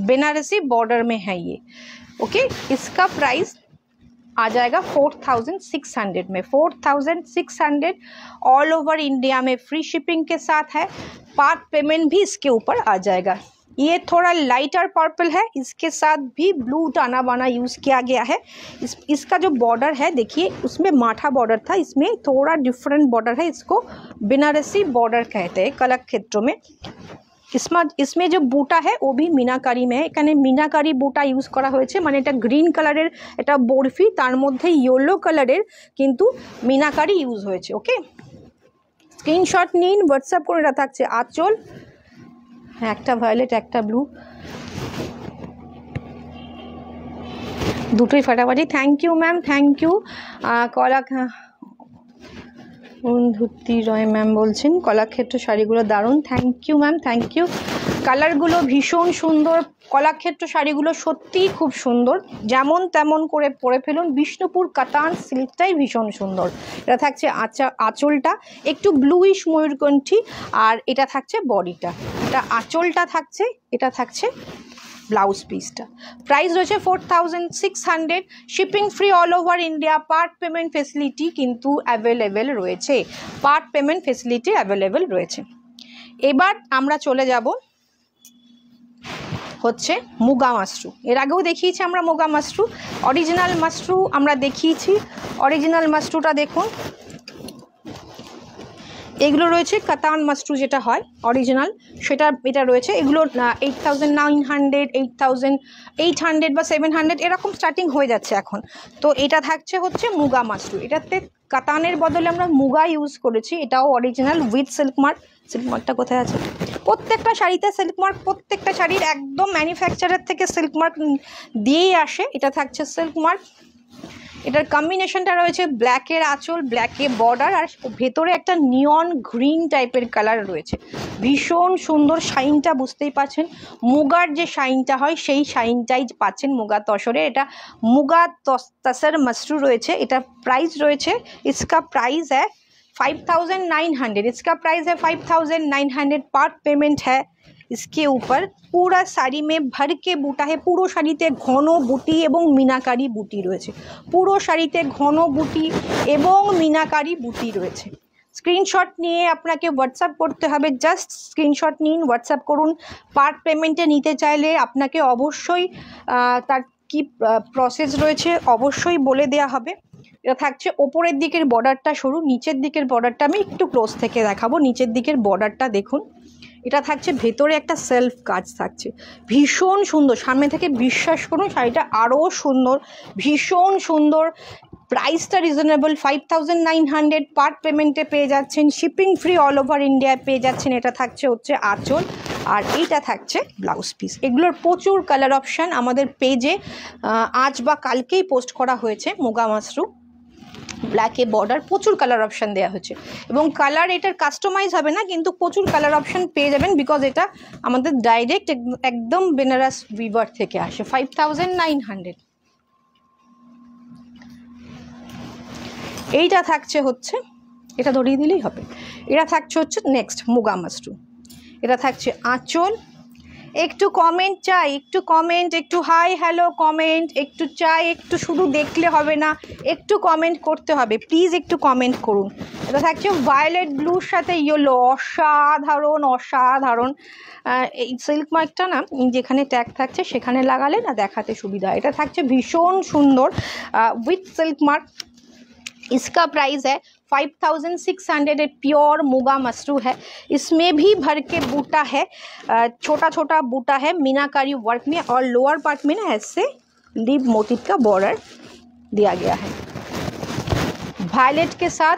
বেনারসি বর্ডার মে হ্যাঁ ये। ओके, इसका प्राइस आ जाएगा 4600 में। 4600 ऑल ओवर इंडिया में फ्री शिपिंग के साथ है। पार्ट पेमेंट भी इसके ऊपर आ जाएगा। ये थोड़ा लाइटर पर्पल है, इसके साथ भी ब्लू टाना बाना यूज़ किया गया है। इसका जो बॉर्डर है देखिए, उसमें माठा बॉर्डर था, इसमें थोड़ा डिफरेंट बॉर्डर है। इसको बनारसी बॉर्डर कहते हैं कलाक्षेत्र में। इसमें जो बुटा है वो भी मीनाकारी में है। এখানে मीनाकारी বুটা ইউজ করা হয়েছে, মানে এটা গ্রিন কালারের, এটা বরফি, তার মধ্যে ইয়েলো কালারের কিন্তু मीनाकारी ইউজ হয়েছে। ওকে, স্ক্রিনশট নিন, হোয়াটসঅ্যাপ করে। এটা থাকছে আঁচল, হ্যাঁ একটা ভায়োলেট একটা ব্লু, দুটোই ফাটাফাটি। Thank you ma'am, thank you. কলা ধুতি রয় ম্যাম বলছেন কলাক্ষেত্র শাড়িগুলো দারুণ। Thank you ma'am, thank you. কালারগুলো ভীষণ সুন্দর, কলাক্ষেত্র শাড়িগুলো সত্যিই খুব সুন্দর, যেমন তেমন করে পরে ফেলুন। বিষ্ণুপুর কাতান সিল্কটাই ভীষণ সুন্দর। এটা থাকছে আঁচলটা একটু ব্লুইশ ময়ূরকণ্ঠী, আর এটা থাকছে বডিটা, এটা আঁচলটা থাকছে, এটা থাকছে ব্লাউজ পিসটা। প্রাইস রয়েছে 4600, shipping free all over India. Part payment facility কিন্তু অ্যাভেলেবেল রয়েছে, পার্ট পেমেন্ট ফেসিলিটি অ্যাভেলেবেল রয়েছে। এবার আমরা চলে যাব হচ্ছে মুগা মাশরু। এর আগেও দেখিয়েছি আমরা মুগা মাশরু, অরিজিনাল মাশরু আমরা দেখিয়েছি। অরিজিনাল মাশরুটা দেখুন, এগুলো রয়েছে কাতান মাশরু যেটা হয় অরিজিনাল, সেটা এটা রয়েছে। এগুলো 8900, 8800 বা 700 এরকম স্টার্টিং হয়ে যাচ্ছে এখন। তো এটা থাকছে হচ্ছে মুগা মাশরু, এটাতে কাতানের বদলে আমরা মুগা ইউজ করেছি। এটাও original with silk mark. Silk মার্কটা কোথায় আছে? প্রত্যেকটা শাড়িতে সিল্ক মার্ক, প্রত্যেকটা শাড়ির একদম ম্যানুফ্যাকচারার থেকে সিল্ক মার্ক দিয়েই আসে। এটা থাকছে সিল্ক মার্ক। এটার কম্বিনেশনটা রয়েছে ব্ল্যাকের আঁচল, ব্ল্যাকে বর্ডার, আর ভেতরে একটা নিয়ন গ্রিন টাইপের কালার রয়েছে। ভীষণ সুন্দর, শাইনটা বুঝতেই পাচ্ছেন, মুগার যে শাইনটা হয় সেই শাইনটাই পাচ্ছেন মুগা তসরে। এটা মুগা তসর মাশরু রয়েছে। এটা প্রাইস রয়েছে, इसका प्राइस है 5900, इसका प्राइस है 5900। पार्ट पेमेंट है इसके ऊपर। पूरा শাড়ি में भर के বুটা है, পুরো শাড়িতে ঘন বুটি এবং মিনাকারি বুটি রয়েছে। পুরো শাড়িতে ঘন বুটি এবং মিনাকারি বুটি রয়েছে। স্ক্রিনশট নিয়ে আপনাকে হোয়াটসঅ্যাপ করতে হবে, জাস্ট স্ক্রিনশট নিন, হোয়াটসঅ্যাপ করুন। পার্ট পেমেন্টে নিতে চাইলে আপনাকে অবশ্যই তার কি প্রসেস রয়েছে অবশ্যই বলে দেওয়া হবে। এটা থাকছে ওপরের দিকের বর্ডারটা সরু, নিচের দিকের বর্ডারটা আমি একটু ক্লোজ থেকে দেখাবো। নিচের দিকের বর্ডারটা দেখুন, এটা থাকছে ভেতরে একটা সেলফ কাজ থাকছে, ভীষণ সুন্দর। সামনে থেকে বিশ্বাস করুন শাড়িটা আরও সুন্দর, ভীষণ সুন্দর। প্রাইসটা রিজনেবল, 5900। পার্ট পেমেন্টে পেয়ে যাচ্ছেন, শিপিং ফ্রি অল ওভার ইন্ডিয়ায় পেয়ে যাচ্ছেন। এটা থাকছে হচ্ছে আঁচল, আর এইটা থাকছে ব্লাউজ পিস। এগুলোর প্রচুর কালার অপশান আমাদের পেজে আজ বা কালকেই পোস্ট করা হয়েছে। মুগা মাশরু ব্ল্যাকে বর্ডার, প্রচুর কালার অপশান দেওয়া হয়েছে, এবং কালার এটার কাস্টমাইজ হবে না, কিন্তু প্রচুর কালার অপশান পেয়ে যাবেন, বিকজ এটা আমাদের ডাইরেক্ট একদম বেনারস উইভার থেকে আসে। 5900। এইটা থাকছে হচ্ছে, এটা ধরিয়ে দিলেই হবে। এটা থাকছে হচ্ছে নেক্সট মুগা মাশরু। এটা থাকছে আঁচল। একটু কমেন্ট চাই, একটু কমেন্ট, একটু হাই হ্যালো কমেন্ট একটু চাই, একটু শুধু দেখলে হবে না, একটু কমেন্ট করতে হবে, প্লিজ একটু কমেন্ট করুন। এটা থাকছে ভায়োলেট ব্লুর সাথে ইয়েলো, অসাধারণ অসাধারণ। এই সিল্ক মার্কটা না যেখানে ট্যাগ থাকছে সেখানে লাগালে না দেখাতে সুবিধা। এটা থাকছে ভীষণ সুন্দর উইথ সিল্ক মার্ক। इसका प्राइस है 5600। प्योर मुगा मशरू है, इसमें भी भर के बूटा है, छोटा छोटा बूटा है मीनाकारी वर्क में, और लोअर पार्ट में ना ऐसे लीव मोटिव का बॉर्डर दिया गया है। वायलेट के साथ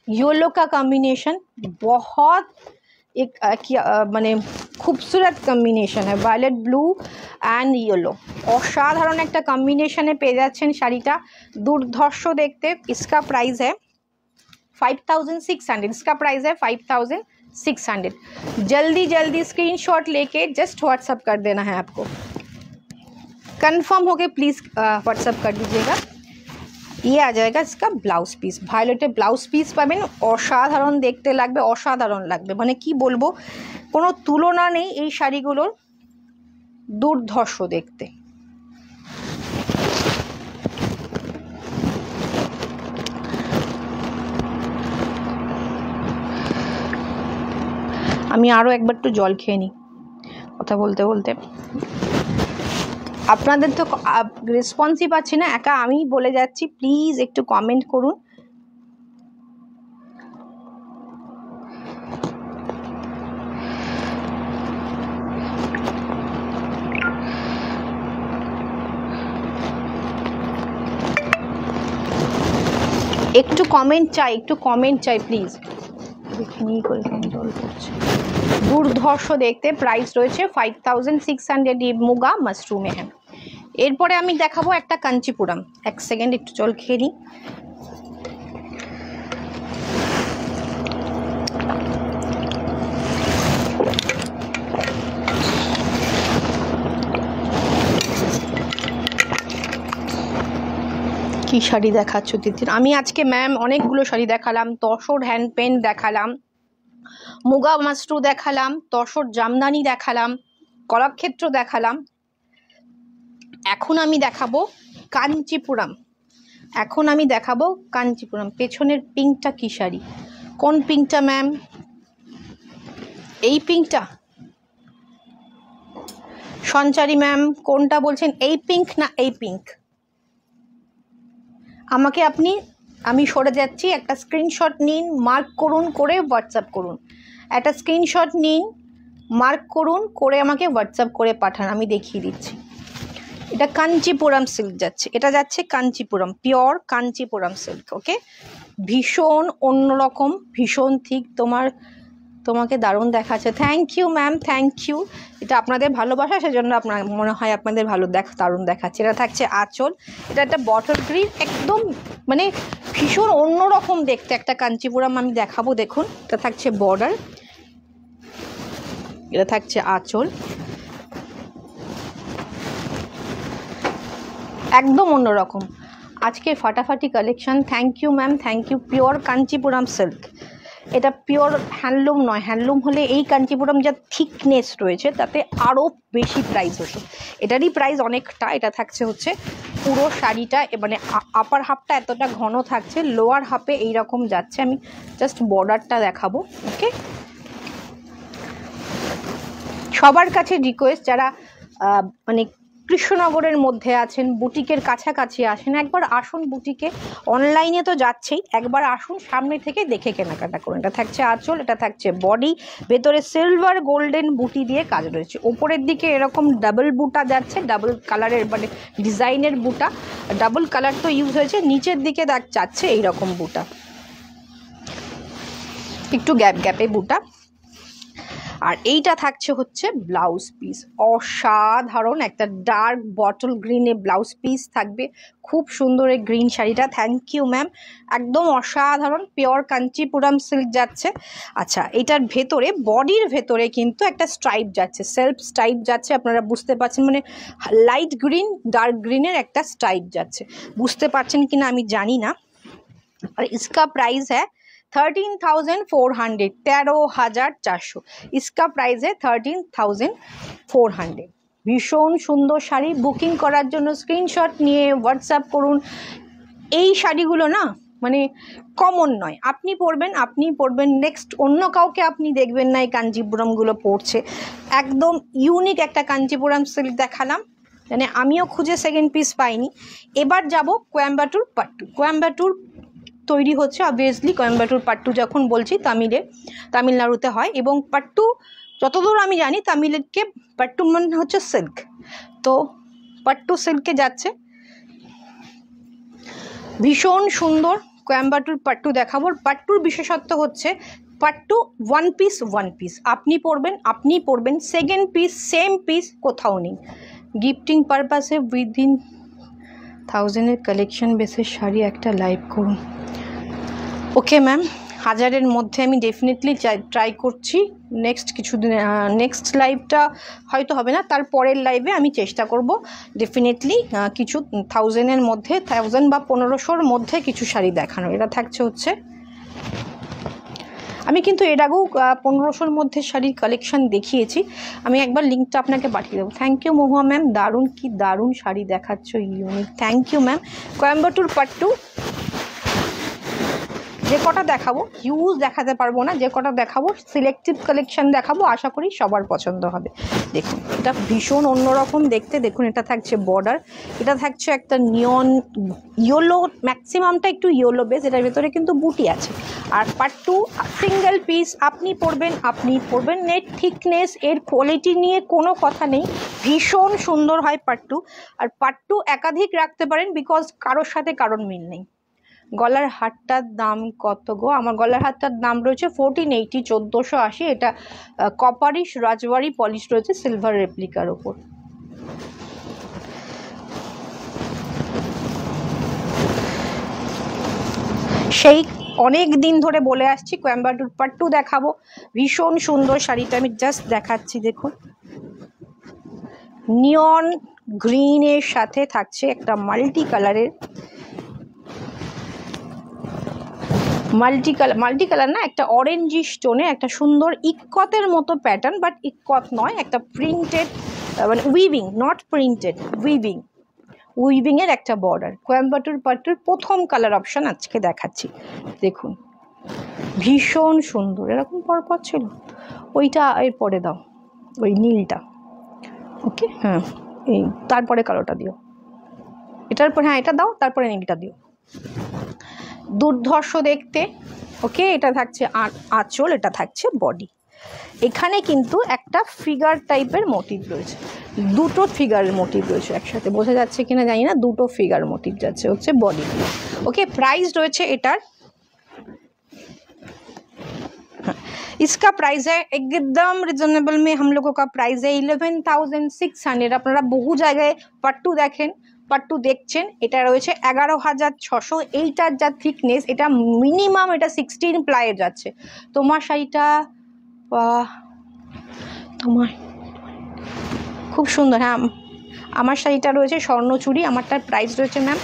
येलो का कॉम्बिनेशन बहुत एक মানে खूबसूरत कॉम्बिनेशन है। वायलेट ब्लू एंड येलो असाधारण एक कॉम्बिनेशने पे जाच्छेन शाड़ीटा, दुर्धर्ष देखते। इसका प्राइस है 5600, इसका प्राइस है 5600। जल्दी जल्दी स्क्रीनशॉट लेके जस्ट व्हाट्सअप कर देना है आपको, कंफर्म हो गए प्लीज़ व्हाट्सअप कर दीजिएगा। ये आ जाएगा इसका ब्लाउज पिस, ভায়োলেটের ব্লাউজ পিস পাবেন, অসাধারণ দেখতে লাগবে, অসাধারণ লাগবে, মানে কি বলবো, কোনো তুলনা নেই এই শাড়িগুলোর, দুর্ধর্ষ দেখতে। আমি আরও একবার একটু জল খেয়ে নিই কথা বলতে বলতে। আপনাদের তো রেসপন্সই পাচ্ছি না, একা আমি বলে যাচ্ছি। প্লিজ একটু কমেন্ট করুন। একটু কমেন্ট চাই, একটু কমেন্ট চাই প্লিজ। দুর্ধর্ষ দেখতে, প্রাইস রয়েছে 5600। মুগা মাশরুমে হ্যাঁ। এরপরে আমি দেখাবো একটা কাঞ্চিপুরম। এক সেকেন্ড একটু জল খেয়ে নিই। কি শাড়ি দেখাচ্ছ তিতির? আমি আজকে ম্যাম অনেকগুলো শাড়ি দেখালাম, তসর হ্যান্ড পেন দেখালাম, মুগা মাশরু দেখালাম, তসর জামদানি দেখালাম, কলাক্ষেত্র দেখালাম। এখন আমি দেখাবো কাঞ্চিপুরম। এখন আমি দেখাবো কাঞ্চিপুরম। পেছনের পিঙ্কটা কি শাড়ি? কোন পিঙ্কটা ম্যাম? এই পিঙ্কটা? সঞ্চারী ম্যাম কোনটা বলছেন, এই পিঙ্ক না এই পিঙ্ক? আমাকে আপনি, আমি সরে যাচ্ছি, একটা স্ক্রিনশট নিন, মার্ক করুন, করে হোয়াটসঅ্যাপ করুন। একটা স্ক্রিনশট নিন, মার্ক করুন, করে আমাকে হোয়াটসঅ্যাপ করে পাঠান, আমি দেখিয়ে দিচ্ছি। এটা কাঞ্চিপুরম সিল্ক যাচ্ছে, এটা যাচ্ছে Kanchipuram, pure Kanchipuram silk. Okay, ভীষণ অন্যরকম, ভীষণ ঠিক। তোমাকে দারুণ দেখাচ্ছে। Thank you ma'am, thank you. এটা আপনাদের ভালোবাসা, সেজন্য আপনার মনে হয় আপনাদের দারুণ দেখাচ্ছে। এটা থাকছে আঁচল, এটা একটা বটল গ্রিন, একদম মানে ভীষণ অন্যরকম দেখতে একটা কাঞ্চিপুরম আমি দেখাবো। দেখুন, এটা থাকছে বর্ডার, এটা থাকছে আঁচল, একদম অন্যরকম। আজকে ফাটাফাটি collection. Thank you ma'am, thank you. Pure Kanchipuram silk, এটা পিওর হ্যান্ডলুম নয়। হ্যান্ডলুম হলে এই কাঞ্চিপুরম যা থিকনেস রয়েছে তাতে আরও বেশি প্রাইস হতো। এটারই প্রাইস অনেকটা। এটা থাকছে হচ্ছে পুরো শাড়িটা, মানে আপার হাফটা এতটা ঘন থাকছে, লোয়ার হাফে এইরকম যাচ্ছে। আমি জাস্ট বর্ডারটা দেখাবো। ওকে, সবার কাছে রিকোয়েস্ট, যারা মানে কৃষ্ণনগরের মধ্যে আছেন, বুটিকের কাছাকাছি আসেন, একবার আসুন বুটিকে। অনলাইনে তো যাচ্ছেই, একবার আসুন, সামনে থেকে দেখে কেনাকাটা করুন। এটা থাকছে আঁচল, এটা থাকছে বডি, ভেতরে সিলভার গোল্ডেন বুটি দিয়ে কাজ রয়েছে। ওপরের দিকে এরকম ডাবল বুটা যাচ্ছে, ডাবল কালারের মানে ডিজাইনের বুটা, ডাবল কালার তো ইউজ হয়েছে। নিচের দিকে যাচ্ছে এইরকম বুটা, একটু গ্যাপে বুটা। আর এইটা থাকছে হচ্ছে ব্লাউজ পিস, অসাধারণ একটা ডার্ক বটল গ্রিনে ব্লাউজ পিস থাকবে। খুব সুন্দর এই গ্রিন শাড়িটা। থ্যাংক ইউ ম্যাম, একদম অসাধারণ, পিওর কাঞ্চিপুরম সিল্ক যাচ্ছে। আচ্ছা, এটার ভেতরে, বডির ভেতরে কিন্তু একটা স্ট্রাইপ যাচ্ছে, সেলফ স্ট্রাইপ যাচ্ছে। আপনারা বুঝতে পারছেন, মানে লাইট গ্রিন ডার্ক গ্রিনের একটা স্ট্রাইপ যাচ্ছে। বুঝতে পারছেন কিনা আমি জানি না। আর इसका प्राइस है 13,400, 13,400। इसका प्राइस है 13,400। ভীষণ সুন্দর শাড়ি। বুকিং করার জন্য স্ক্রিনশট নিয়ে হোয়াটসঅ্যাপ করুন। এই শাড়িগুলো না মানে কমন নয়, আপনি পরবেন, নেক্সট অন্য কাউকে আপনি দেখবেন না এই কাঞ্চিপুরমগুলো পরছে। একদম ইউনিক একটা কাঞ্চিপুরম সিল্ক দেখালাম, মানে আমিও খুঁজে সেকেন্ড পিস পাইনি। এবার যাব কোয়েম্বাটুর পাট্টু। কোয়েম্বাটুর তৈরি হচ্ছে অবভিয়াসলি, কোয়েম্বাটুর পাট্টু যখন বলছি তামিলনাড়ুতে হয়। এবং পাট্টু যতদূর আমি জানি, তামিলকে পাট্টু মানে হচ্ছে সিল্ক, তো পাট্টু সিল্কে যাচ্ছে। ভীষণ সুন্দর কোয়েম্বাটুর পাট্টু দেখাবো। পাট্টুর বিশেষত্ব হচ্ছে পাট্টু ওয়ান পিস আপনি পরবেন, সেকেন্ড পিস সেম পিস কোথাও নেই। গিফটিং পারপাসে উইদিন 1000-এর কালেকশন বেসের শাড়ি একটা লাইভ করুন। ওকে ম্যাম, 1000-এর মধ্যে আমি ডেফিনেটলি ট্রাই করছি। নেক্সট লাইভটা হয়তো হবে না, তার পরের লাইভে আমি চেষ্টা করব ডেফিনেটলি কিছু 1000-এর মধ্যে, 1000 বা 1500-র মধ্যে কিছু শাড়ি দেখানো। এটা থাকছে হচ্ছে, আমি কিন্তু এর আগেও 1500-র মধ্যে শাড়ির কালেকশন দেখিয়েছি, আমি একবার লিঙ্কটা আপনাকে পাঠিয়ে দেবো। থ্যাংক ইউ মহুয়া ম্যাম, দারুণ শাড়ি দেখাচ্ছ, unique. Thank you ma'am. Coimbatore pattu যে কটা দেখাবো হিউজ দেখাতে পারবো না, যে কটা দেখাবো সিলেক্টিভ কালেকশন দেখাবো, আশা করি সবার পছন্দ হবে। দেখুন এটা ভীষণ অন্যরকম দেখতে। দেখুন এটা থাকছে বর্ডার, এটা থাকছে একটা নিয়ন ইয়েলো, ম্যাক্সিমামটা একটু ইয়েলো বেস, এটার ভেতরে কিন্তু বুটি আছে। আর পার্ট টু সিঙ্গেল পিস, আপনি পরবেন নেট থিকনেস, এর কোয়ালিটি নিয়ে কোনো কথা নেই, ভীষণ সুন্দর হয় পার্ট টু। আর পার্ট টু একাধিক রাখতে পারেন, বিকজ কারোর সাথে কারোর মিল নেই। গলার হারটার দাম কত গো? আমার গলার হারটার দাম রয়েছে 1480, 1480। এটা কপারিশ রাজবাড়ি পলিশ রয়েছে সিলভার রেপ্লিকার ওপর। সেই অনেক দিন ধরে বলে আসছি কোয়েম্বাটুর পার্ট টু দেখাবো, ভীষণ সুন্দর শাড়িটা আমি জাস্ট দেখাচ্ছি। দেখুন নিয়ন গ্রিনের সাথে থাকছে একটা মাল্টি কালারের, মাল্টি কালার না, একটা অরেঞ্জিশ টোনে একটা সুন্দর ইক্কতের মতো প্যাটার্ন, বাট ইক্কত নয়, একটা প্রিন্টেড মানে উইভিং, নট প্রিন্টেড, উইভিংয়ের একটা বর্ডার। কোয়েম্বাটুর পাট্টুর প্রথম কালার অপশান আজকে দেখাচ্ছি। দেখুন ভীষণ সুন্দর, এরকম পরপর ছিল, ওইটা এরপরে দাও, ওই নীলটা, ওকে হ্যাঁ, এই তারপরে কালোটা দিও, এটার পর হ্যাঁ এটা দাও, তারপরে নীলটা দিও। দুর্ধর্ষ দেখতে, ওকে। এটা থাকছে আঁচল, এটা থাকছে বডি। এখানে কিন্তু একটা ফিগার টাইপের মোটিভ রয়েছে, দুটো ফিগারের মোটিভ রয়েছে একসাথে, বোঝা যাচ্ছে কিনা জানি না, দুটো ফিগার মোটিভ যাচ্ছে হচ্ছে বডি। ओके प्राइस রয়েছে এটার, इसका प्राइस है एकदम रिजनेबल में, हम लोगों का प्राइस है 11,600। আপনারা বহু জায়গায় পাট্টু দেখেন, পাট্টু দেখছেন, এটা রয়েছে 11,600। এইটার যা থিকনেস, এটা মিনিমাম এটা 16 প্লাইয়ে যাচ্ছে। তোমার শাড়িটা তোমার খুব সুন্দর, হ্যাঁ আমার শাড়িটা রয়েছে স্বর্ণচুরি, আমারটার প্রাইস রয়েছে ম্যাম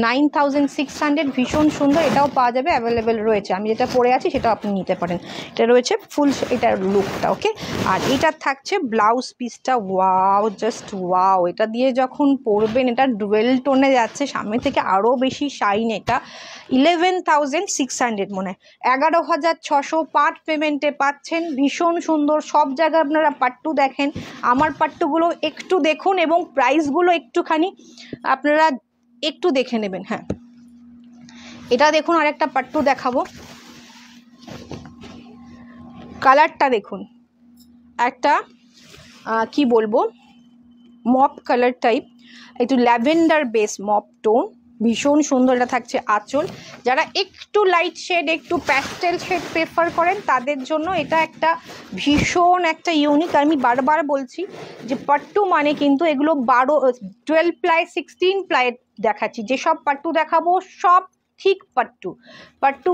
9,600, ভীষণ সুন্দর, এটাও পাওয়া যাবে, অ্যাভেলেবেল রয়েছে। আমি যেটা পরে আছি সেটাও আপনি নিতে পারেন, এটা রয়েছে ফুল, এটার লুকটা ওকে। আর এটার থাকছে ব্লাউজ পিসটা, ওয়াও জাস্ট ওয়াও, এটা দিয়ে যখন পরবেন, এটা ডুয়েল টোনে যাচ্ছে, সামনে থেকে আরও বেশি শাইন। এটা 11,600 মনে হয়, 11,600 পার্ট পেমেন্টে পাচ্ছেন, ভীষণ সুন্দর। সব জায়গায় আপনারা পাট্টু দেখেন, আমার পাট্টুগুলো একটু দেখুন এবং প্রাইসগুলো একটুখানি আপনারা একটু দেখে নেবেন। হ্যাঁ এটা দেখুন, আরেকটা পাট্টু দেখাবো, কালারটা দেখুন, একটা কি বলবো মপ কালার টাইপ, একটু ল্যাভেন্ডার বেস মপ টোন, ভীষণ সুন্দর। এটা থাকছে আঁচল, যারা একটু লাইট শেড, একটু প্যাস্টেল শেড প্রেফার করেন তাদের জন্য এটা একটা ভীষণ একটা ইউনিক। আমি বারবার বলছি যে পাট্টু মানে কিন্তু এগুলো 12 প্লাই 16 প্লাই দেখাচ্ছি, যেসব পাট্টু দেখাবো সব ঠিক পাট্টু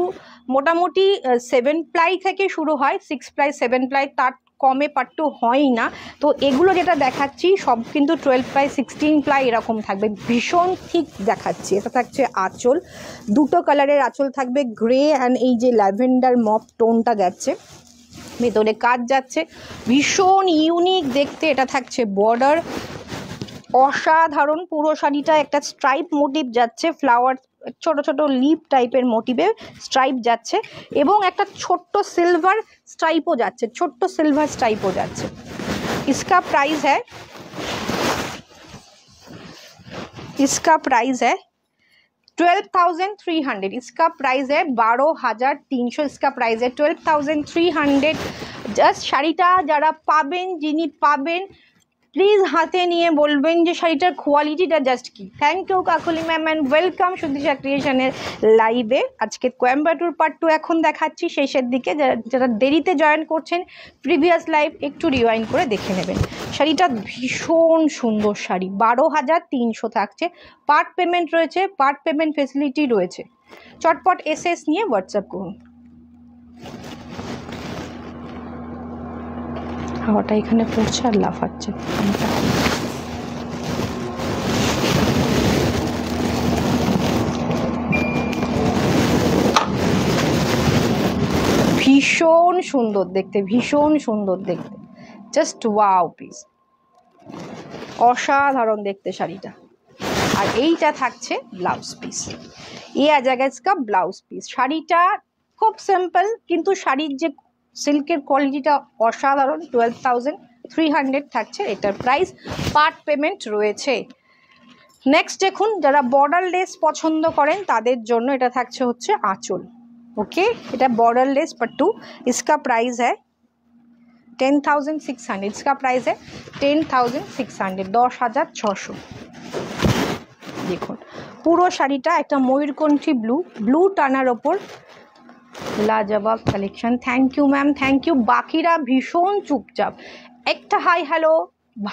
মোটামুটি 7 প্লাই থেকে শুরু হয়, 6 প্লাই 7 প্লাই, তার কমে পাট্টু হয়ই না। তো এগুলো যেটা দেখাচ্ছি সব কিন্তু 12 প্লাই 16 প্লাই এরকম থাকবে, ভীষণ ঠিক দেখাচ্ছি। এটা থাকছে আঁচল, দুটো কালারের আঁচল থাকবে, গ্রে অ্যান্ড এই যে ল্যাভেন্ডার মপ টোনটা যাচ্ছে, ভেতরে কাজ যাচ্ছে, ভীষণ ইউনিক দেখতে। এটা থাকছে বর্ডার, অসাধারণ, পুরো শাড়িটা একটা স্ট্রাইপ মোটিভ যাচ্ছে, ফ্লাওয়ার ছোট ছোট লিপ টাইপের মোটিভে স্ট্রাইপ যাচ্ছে, এবং একটা ছোট্ট সিলভার স্ট্রাইপও যাচ্ছে, ছোট্ট সিলভার স্ট্রাইপও যাচ্ছে। इसका प्राइस है 12,300, इसका प्राइस है 12,300, इसका प्राइस है 12,300। জাস্ট শাড়িটা যারা পাবেন, যিনি পাবেন প্লিজ হাতে নিয়ে বলবেন যে শাড়িটার কোয়ালিটিটা জাস্ট কি। Thank you Kakuli ma'am and welcome Sudisha ক্রিয়েশনের লাইভে। আজকে কোয়েম্বাটুর পার্ট 2 এখন দেখাচ্ছি শেষের দিকে, যারা দেরিতে জয়েন করছেন প্রিভিয়াস লাইভ একটু রিওয়াইন্ড করে দেখে নেবেন। শাড়িটা ভীষণ সুন্দর শাড়ি, 12,300 থাকছে, পার্ট পেমেন্ট রয়েছে, পার্ট পেমেন্ট ফেসিলিটি রয়েছে। চটপট এসএস নিয়ে হোয়াটসঅ্যাপ করুন। হাওয়াটা এখানে পড়ছে আর লাফাচ্ছে, ভীষণ সুন্দর দেখতে, ভীষণ সুন্দর দেখতে, জাস্ট ওয়াও পিস, অসাধারণ দেখতে শাড়িটা। আর এইটা থাকছে ব্লাউজ পিস, ये आ जाएगा इसका ब्लाउज पीस। শাড়িটা খুব সিম্পল, কিন্তু শাড়ির যে সিল্কের কোয়ালিটিটা অসাধারণ। 12,300 থাকছে এটার প্রাইস, পার্ট পেমেন্ট রয়েছে। নেক্সট দেখুন, যারা বর্ডারলেস পছন্দ করেন তাদের জন্য এটা থাকছে হচ্ছে আঁচল। ओके, এটা बॉर्डरलेस पट्टू, इसका प्राइस है 10,600, इसका प्राइस है 10,600, 10,600। দেখুন পুরো শাড়িটা একটা ময়ূরকণ্ঠী ব্লু টানার ওপর, লাজবাব collection. Thank you ma'am, thank you. বাকিরা ভীষণ চুপচাপ, একটা হাই হ্যালো,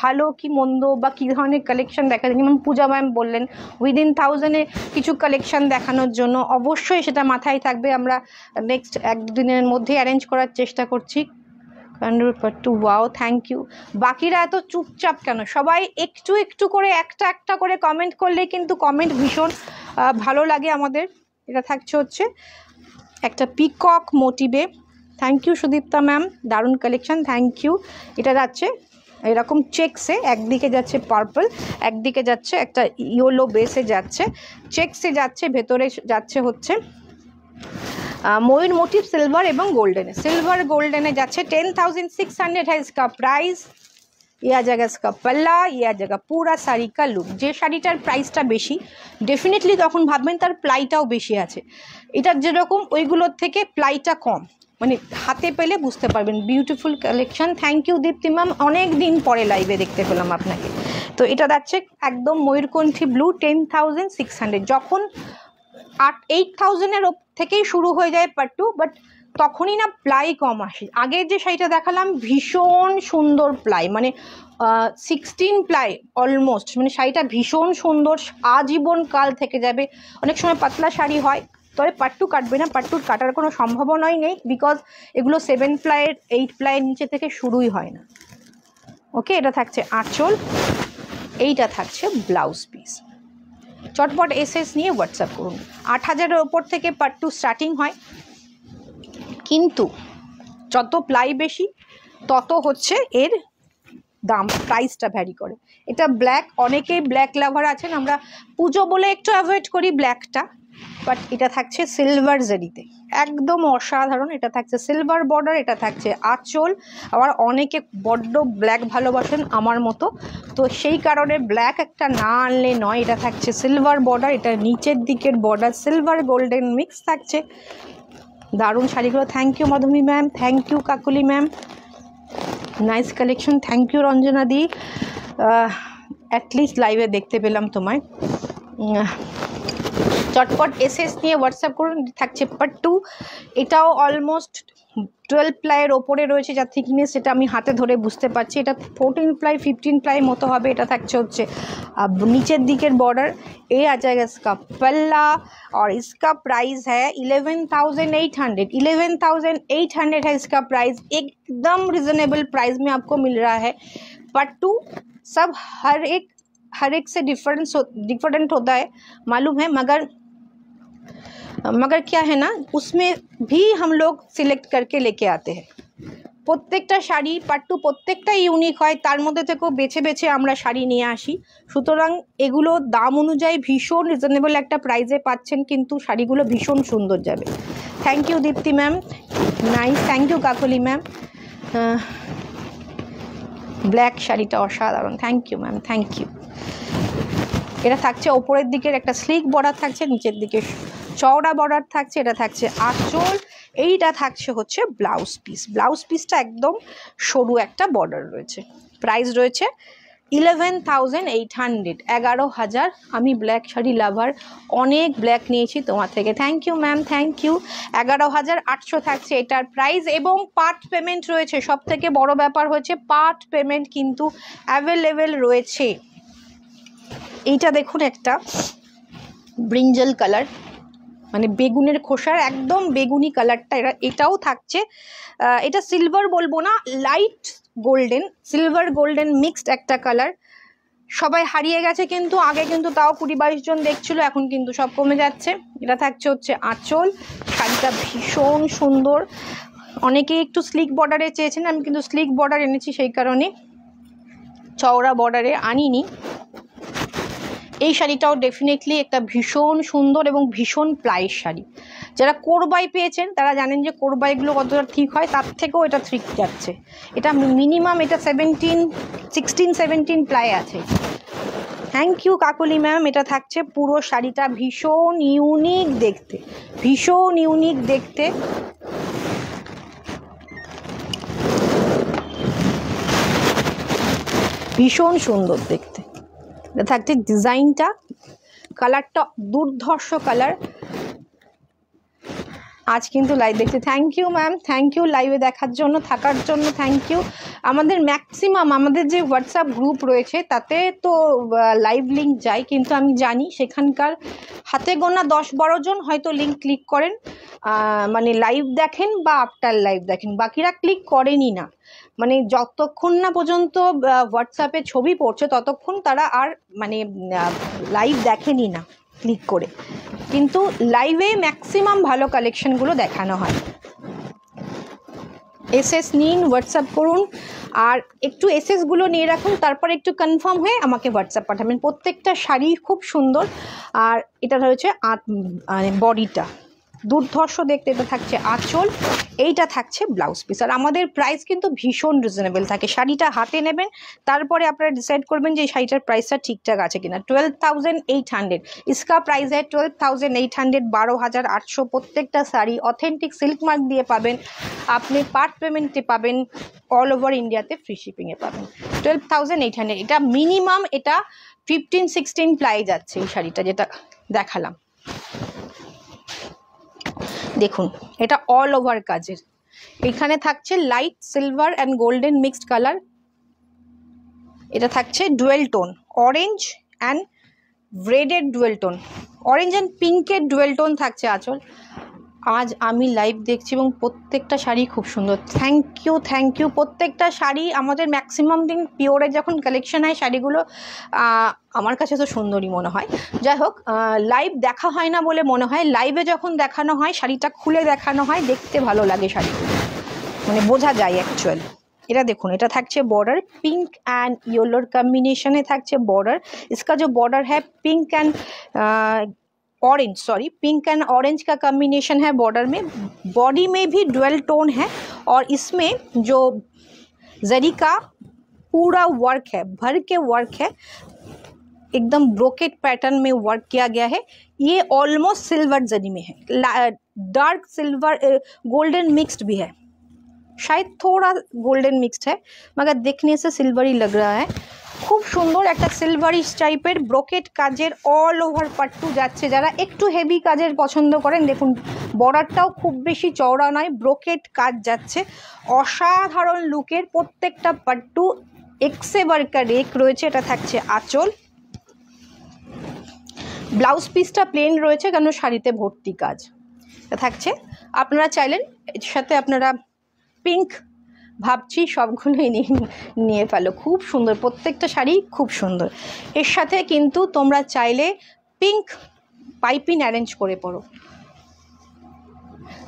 ভালো কি মন্দ বা কী ধরনের কালেকশন দেখা যায়, যেমন পূজা ম্যাম বললেন উইদিন 1000-এ কিছু কালেকশন দেখানোর জন্য, অবশ্যই সেটা মাথায় থাকবে। আমরা নেক্সট 1-2 দিনের মধ্যে অ্যারেঞ্জ করার চেষ্টা করছি। Pattu, wow, thank you. বাকিরা এত চুপচাপ কেন? সবাই একটু একটু করে একটা একটা করে কমেন্ট করলে কিন্তু কমেন্ট ভীষণ ভালো লাগে আমাদের। এটা থাকছে হচ্ছে একটা পিকক মোটিভে। থ্যাংক ইউ সুদীপ্তা ম্যাম, দারুণ কালেকশন, থ্যাংক ইউ। এটা যাচ্ছে এরকম চেকসে, একদিকে যাচ্ছে পার্পল, একদিকে যাচ্ছে একটা ইয়েলো বেসে যাচ্ছে, চেকসে যাচ্ছে, ভেতরে যাচ্ছে হচ্ছে ময়ূর মোটিভ सिल्वर एवं गोल्डन, सिल्वर गोल्डन जाच्छे 10,600 है इसका प्राइस। यह जगह इसका पल्ला, यह जगह पूरा शाड़ी का लुक। जे शाड़ीटार प्राइसटा बेशी डेफिनेटली तखन भाबबेन तार प्लाइटाও बेशी आछे, एटार जेरकम ओइगुलोर थेके प्लाइटा कम, মানে হাতে পেলে বুঝতে পারবেন। Beautiful collection, thank you Dipti ma'am, অনেক দিন পরে লাইভে দেখতে পেলাম আপনাকে। তো এটা যাচ্ছে একদম ময়ূরকণ্ঠী ব্লু, 10,600। যখন 8,000-এর থেকেই শুরু হয়ে যায় পাট্টু, বাট তখনই না প্লাই কম আসে। আগের যে শাড়িটা দেখালাম ভীষণ সুন্দর প্লাই, মানে 16 প্লাই অলমোস্ট, মানে শাড়িটা ভীষণ সুন্দর, আজীবন কাল থেকে যাবে। অনেক সময় পাতলা শাড়ি হয়, তবে পাট্টু কাটবে না, পাট্টুর কাটার কোনো সম্ভাবনাই নেই, বিকজ এগুলো 7 প্লাইয়ের 8 প্লাইয়ের নিচে থেকে শুরুই হয় না। ওকে, এটা থাকছে আঁচল, এইটা থাকছে ব্লাউজ পিস। চটপট এসএস নিয়ে হোয়াটসঅ্যাপ করুন। 8,000-এর ওপর থেকে পাট্টু স্টার্টিং হয়, কিন্তু যত প্লাই বেশি তত হচ্ছে এর দাম, প্রাইসটা ভ্যারি করে। এটা ব্ল্যাক, অনেকেই ব্ল্যাক লাভার আছেন, আমরা পুজো বলে একটু অ্যাভয়েড করি ব্ল্যাকটা, বাট এটা থাকছে সিলভার জারিতে, একদম অসাধারণ। এটা থাকছে সিলভার বর্ডার, এটা থাকছে আঁচল। আবার অনেকে বড্ড ব্ল্যাক ভালোবাসেন আমার মতো, তো সেই কারণে ব্ল্যাক একটা না আনলে নয়। এটা থাকছে সিলভার বর্ডার, এটা নিচের দিকের বর্ডার সিলভার গোল্ডেন মিক্স থাকছে। দারুণ শাড়িগুলো, thank you Madhumi ma'am, thank you Kakuli ma'am, nice collection, thank you Ranjana দি। অ্যাটলিস্ট লাইভে দেখতে পেলাম তোমায়। চটপট এসএস নিয়ে হোয়াটসঅ্যাপ করুন। থাকছে পাট্টু, এটাও অলমোস্ট 12 প্লাইয়ের ওপরে রয়েছে, যার থিকনেস সেটা আমি হাতে ধরে বুঝতে পারছি। এটা 14 প্লাই 15 প্লাই মতো হবে। এটা থাকছে হচ্ছে নিচের দিকের বর্ডার। এ आ जाएगा इसका पल्ला और इसका प्राइस है 11,800, 11,800 है इसका प्राइस। एकदम रिजनेबल प्राइस में आपको मिल रहा है। पट्टू सब हर एक से डिफरेंट होता है, मालूम है, मगर क्या है ना, उसमें भी हम लोग सिलेक्ट करके लेके आते हैं। প্রত্যেকটা শাড়ি পাট্টু প্রত্যেকটাই ইউনিক হয়, তার মধ্যে থেকেও বেছে বেছে আমরা শাড়ি নিয়ে আসি। সুতরাং এগুলো দাম অনুযায়ী ভীষণ রিজনেবল একটা প্রাইসে পাচ্ছেন, কিন্তু শাড়িগুলো ভীষণ সুন্দর যাবে। Thank you Dipti ma'am, nice, thank you Kakoli ma'am. Black শাড়িটা অসাধারণ, thank you ma'am, thank you. এটা থাকছে ওপরের দিকের একটা স্লিক বর্ডার থাকছে, নিচের দিকে চওড়া বর্ডার থাকছে। এটা থাকছে আঁচল, এইটা থাকছে হচ্ছে ব্লাউজ পিস। ব্লাউজ পিসটা একদম সরু একটা বর্ডার রয়েছে। প্রাইস রয়েছে 11,800, 11,000। আমি ব্ল্যাক শাড়ি লাভার, অনেক ব্ল্যাক নিয়েছি তোমার থেকে, thank you ma'am, thank you. 11,800 থাকছে এটার প্রাইস, এবং পার্ট পেমেন্ট রয়েছে। সব থেকে বড় ব্যাপার হচ্ছে পার্ট পেমেন্ট কিন্তু অ্যাভেলেবেল রয়েছে। এইটা দেখুন একটা ব্রিঞ্জাল কালার, মানে বেগুনের খোসার একদম বেগুনি কালারটা, এটাও থাকছে। এটা সিলভার বলবো না, light golden, silver golden mixed একটা কালার। সবাই হারিয়ে গেছে কিন্তু, আগে কিন্তু তাও 20-22 জন দেখছিল, এখন কিন্তু সব কমে যাচ্ছে। এটা থাকছে হচ্ছে আঁচল, শাড়িটা ভীষণ সুন্দর। অনেকেই একটু স্লিক বর্ডারে চেয়েছেন, আমি কিন্তু স্লিক বর্ডার এনেছি, সেই কারণে চওড়া বর্ডারে আনিনি। এই শাড়িটাও ডেফিনেটলি একটা ভীষণ সুন্দর এবং ভীষণ প্লাইয়ের শাড়ি। যারা কোরবাই পেয়েছেন তারা জানেন যে কোরবাইগুলো কতটা ঠিক হয়, তার থেকেও এটা ঠিক যাচ্ছে। এটা মিনিমাম এটা 16-17 প্লাই আছে। Thank you Kakoli ma'am. এটা থাকছে পুরো শাড়িটা ভীষণ ইউনিক দেখতে, ভীষণ ইউনিক দেখতে। ভীষণ সুন্দর দেখতে। এটা থাকছে ডিজাইনটা, কালারটা দুর্ধর্ষ কালার। আজ কিন্তু লাইভ দেখতে thank you ma'am, thank you লাইভে দেখার জন্য, থাকার জন্য থ্যাংক ইউ। আমাদের ম্যাক্সিমাম আমাদের যে হোয়াটসঅ্যাপ গ্রুপ রয়েছে তাতে তো লাইভ লিঙ্ক যায়, কিন্তু আমি জানি সেখানকার হাতে গোনা 10-12 জন হয়তো লিঙ্ক ক্লিক করেন, মানে লাইভ দেখেন বা আফটার লাইভ দেখেন, বাকিরা ক্লিক করেনই না। মানে যতক্ষণ না পর্যন্ত হোয়াটসঅ্যাপে ছবি পড়ছে ততক্ষণ তারা আর মানে লাইভ দেখেনি না ক্লিক করে, কিন্তু লাইভে ম্যাক্সিমাম ভালো কালেকশনগুলো দেখানো হয়। এসএস নিন, হোয়াটসঅ্যাপ করুন, আর একটু এসএসগুলো নিয়ে রাখুন, তারপর একটু কনফার্ম হয়ে আমাকে হোয়াটসঅ্যাপ পাঠাবেন। প্রত্যেকটা শাড়ি খুব সুন্দর। আর এটা রয়েছে মানে বডিটা দুর্ধর্ষ দেখতে। এটা থাকছে আঁচল, এইটা থাকছে ব্লাউজ পিস। আর আমাদের প্রাইস কিন্তু ভীষণ রিজনেবল থাকে। শাড়িটা হাতে নেবেন, তারপরে আপনারা ডিসাইড করবেন যে এই শাড়িটার প্রাইসটা ঠিকঠাক আছে কিনা। 12,800 इसका प्राइस है 12,800, 12,800। প্রত্যেকটা শাড়ি অথেন্টিক সিল্ক মার্ক দিয়ে পাবেন, আপনি পার্ট পেমেন্টে পাবেন, অল ওভার ইন্ডিয়াতে ফ্রি শিপিংয়ে পাবেন। 12,800। এটা মিনিমাম এটা 15-16 প্লাই যাচ্ছে এই শাড়িটা যেটা দেখালাম। দেখুন এটা অল ওভার কাজের, এখানে থাকছে light silver and golden mixed colour. এটা থাকছে ডুয়েল টোন, অরেঞ্জ অ্যান্ড রেডের ডুয়েল টোন, অরেঞ্জ অ্যান্ড পিঙ্কের ডুয়েল টোন থাকছে আঁচল। আজ আমি লাইভ দেখছি এবং প্রত্যেকটা শাড়ি খুব সুন্দর। Thank you, thank you. প্রত্যেকটা শাড়ি আমাদের ম্যাক্সিমাম দিন পিওরে যখন কালেকশন হয় শাড়িগুলো আমার কাছে তো সুন্দরই মনে হয়। যাই হোক, লাইভ দেখা হয় না বলে মনে হয়, লাইভে যখন দেখানো হয় শাড়িটা খুলে দেখানো হয়, দেখতে ভালো লাগে শাড়িগুলো, মানে বোঝা যায় অ্যাকচুয়ালি। এটা দেখুন, এটা থাকছে बॉर्डर पिंक एंड येलोर कॉम्बिनेशन है, থাকছে बॉर्डर। इसका जो बॉर्डर है pink and orange, sorry pink and orange का कॉम्बिनेशन है बॉर्डर में। बॉडी में भी डुअल टोन है और इसमें जो जरी का पूरा वर्क है, भर के वर्क है, एकदम ब्रोकेट पैटर्न में वर्क किया गया है। ये ऑलमोस्ट सिल्वर जरी में है, डार्क सिल्वर गोल्डन मिक्स्ड भी है, शायद थोड़ा गोल्डन मिक्सड है मगर देखने से सिल्वरी लग रहा है। खूब सुंदर एक सिल्वरिश टाइपर ब्रोकेट काजेर ऑल ओवर पट्टू जाच्छे। जारा एकटू हेवी काजेर पसंद करें देखुन बॉर्डारटाও खूब बेशी चौड़ा नय, ब्रोकेट काज जाच्छे, असाधारण लुकेर प्रत्येकटा पट्टू एक्सेबार का रेक रयेछे। एटा थाकছে आँचल, ब्लाउज पिसटा प्लेन रयेछे कारण शाड़ीते भर्ती काज। এটা থাকছে, আপনারা চাইলেন এর সাথে আপনারা পিঙ্ক ভাবছি সবগুলোই নিয়ে ফেলো, খুব সুন্দর প্রত্যেকটা শাড়ি, খুব সুন্দর। এর সাথে কিন্তু তোমরা চাইলে পিঙ্ক পাইপিং অ্যারেঞ্জ করে পরো,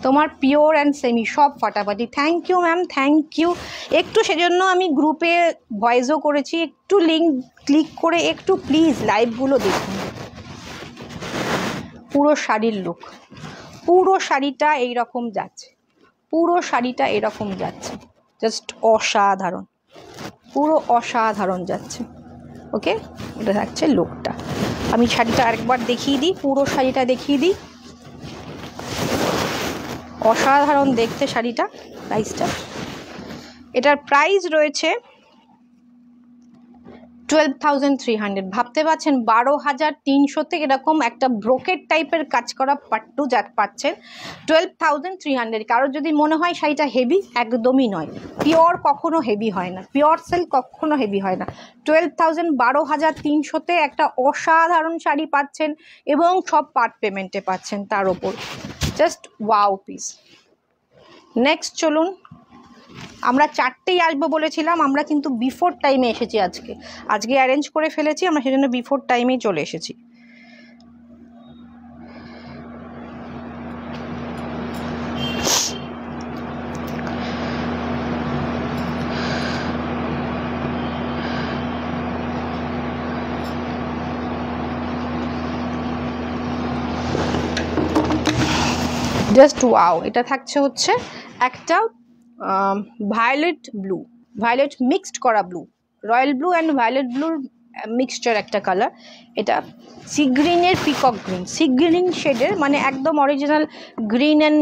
তোমার পিওর অ্যান্ড সেমি সব ফাটাফাটি। Thank you ma'am, thank you. একটু সেজন্য আমি গ্রুপে ভয়েসও করেছি, একটু লিঙ্ক ক্লিক করে একটু প্লিজ লাইভগুলো দেখুন। পুরো শাড়ির লুক, পুরো শাড়িটা এইরকম যাচ্ছে, পুরো শাড়িটা এরকম যাচ্ছে, জাস্ট অসাধারণ, পুরো অসাধারণ যাচ্ছে। ওকে, এটা থাকছে লুকটা। আমি শাড়িটা আরেকবার দেখিয়ে দিই, পুরো শাড়িটা দেখিয়ে দিই, অসাধারণ দেখতে শাড়িটা। প্রাইসটা, এটার প্রাইস রয়েছে 12,300। ভাবতে পারছেন 12,300-তে এরকম একটা ব্রোকেট টাইপের কাজ করা পাট্টু যা পাচ্ছেন 12,300। কারোর যদি মনে হয় শাড়িটা হেভি, একদমই নয়। পিওর কখনো হেভি হয় না, পিওর সিল্ক কখনো হেভি হয় না। 12,300-তে একটা অসাধারণ শাড়ি পাচ্ছেন এবং সব পার্ট পেমেন্টে পাচ্ছেন তার ওপর, জাস্ট ওয়াও পিস। নেক্সট চলুন, আমরা 4টেই আসবো বলেছিলাম, আমরা কিন্তু বিফোর টাইমে এসেছি। আজকে অ্যারেঞ্জ করে ফেলেছি আমরা, সেজন্য বিফোর টাইমেই চলে এসেছি। Just wow. এটা থাকছে হচ্ছে একটা ভায়োলেট ব্লু, ভায়োলেট মিক্সড করা blue, royal blue and violet ব্লুর মিক্সচার একটা কালার। এটা সি গ্রিনের পিকক গ্রিন, সি গ্রিন শেডের, মানে একদম অরিজিনাল গ্রিন অ্যান্ড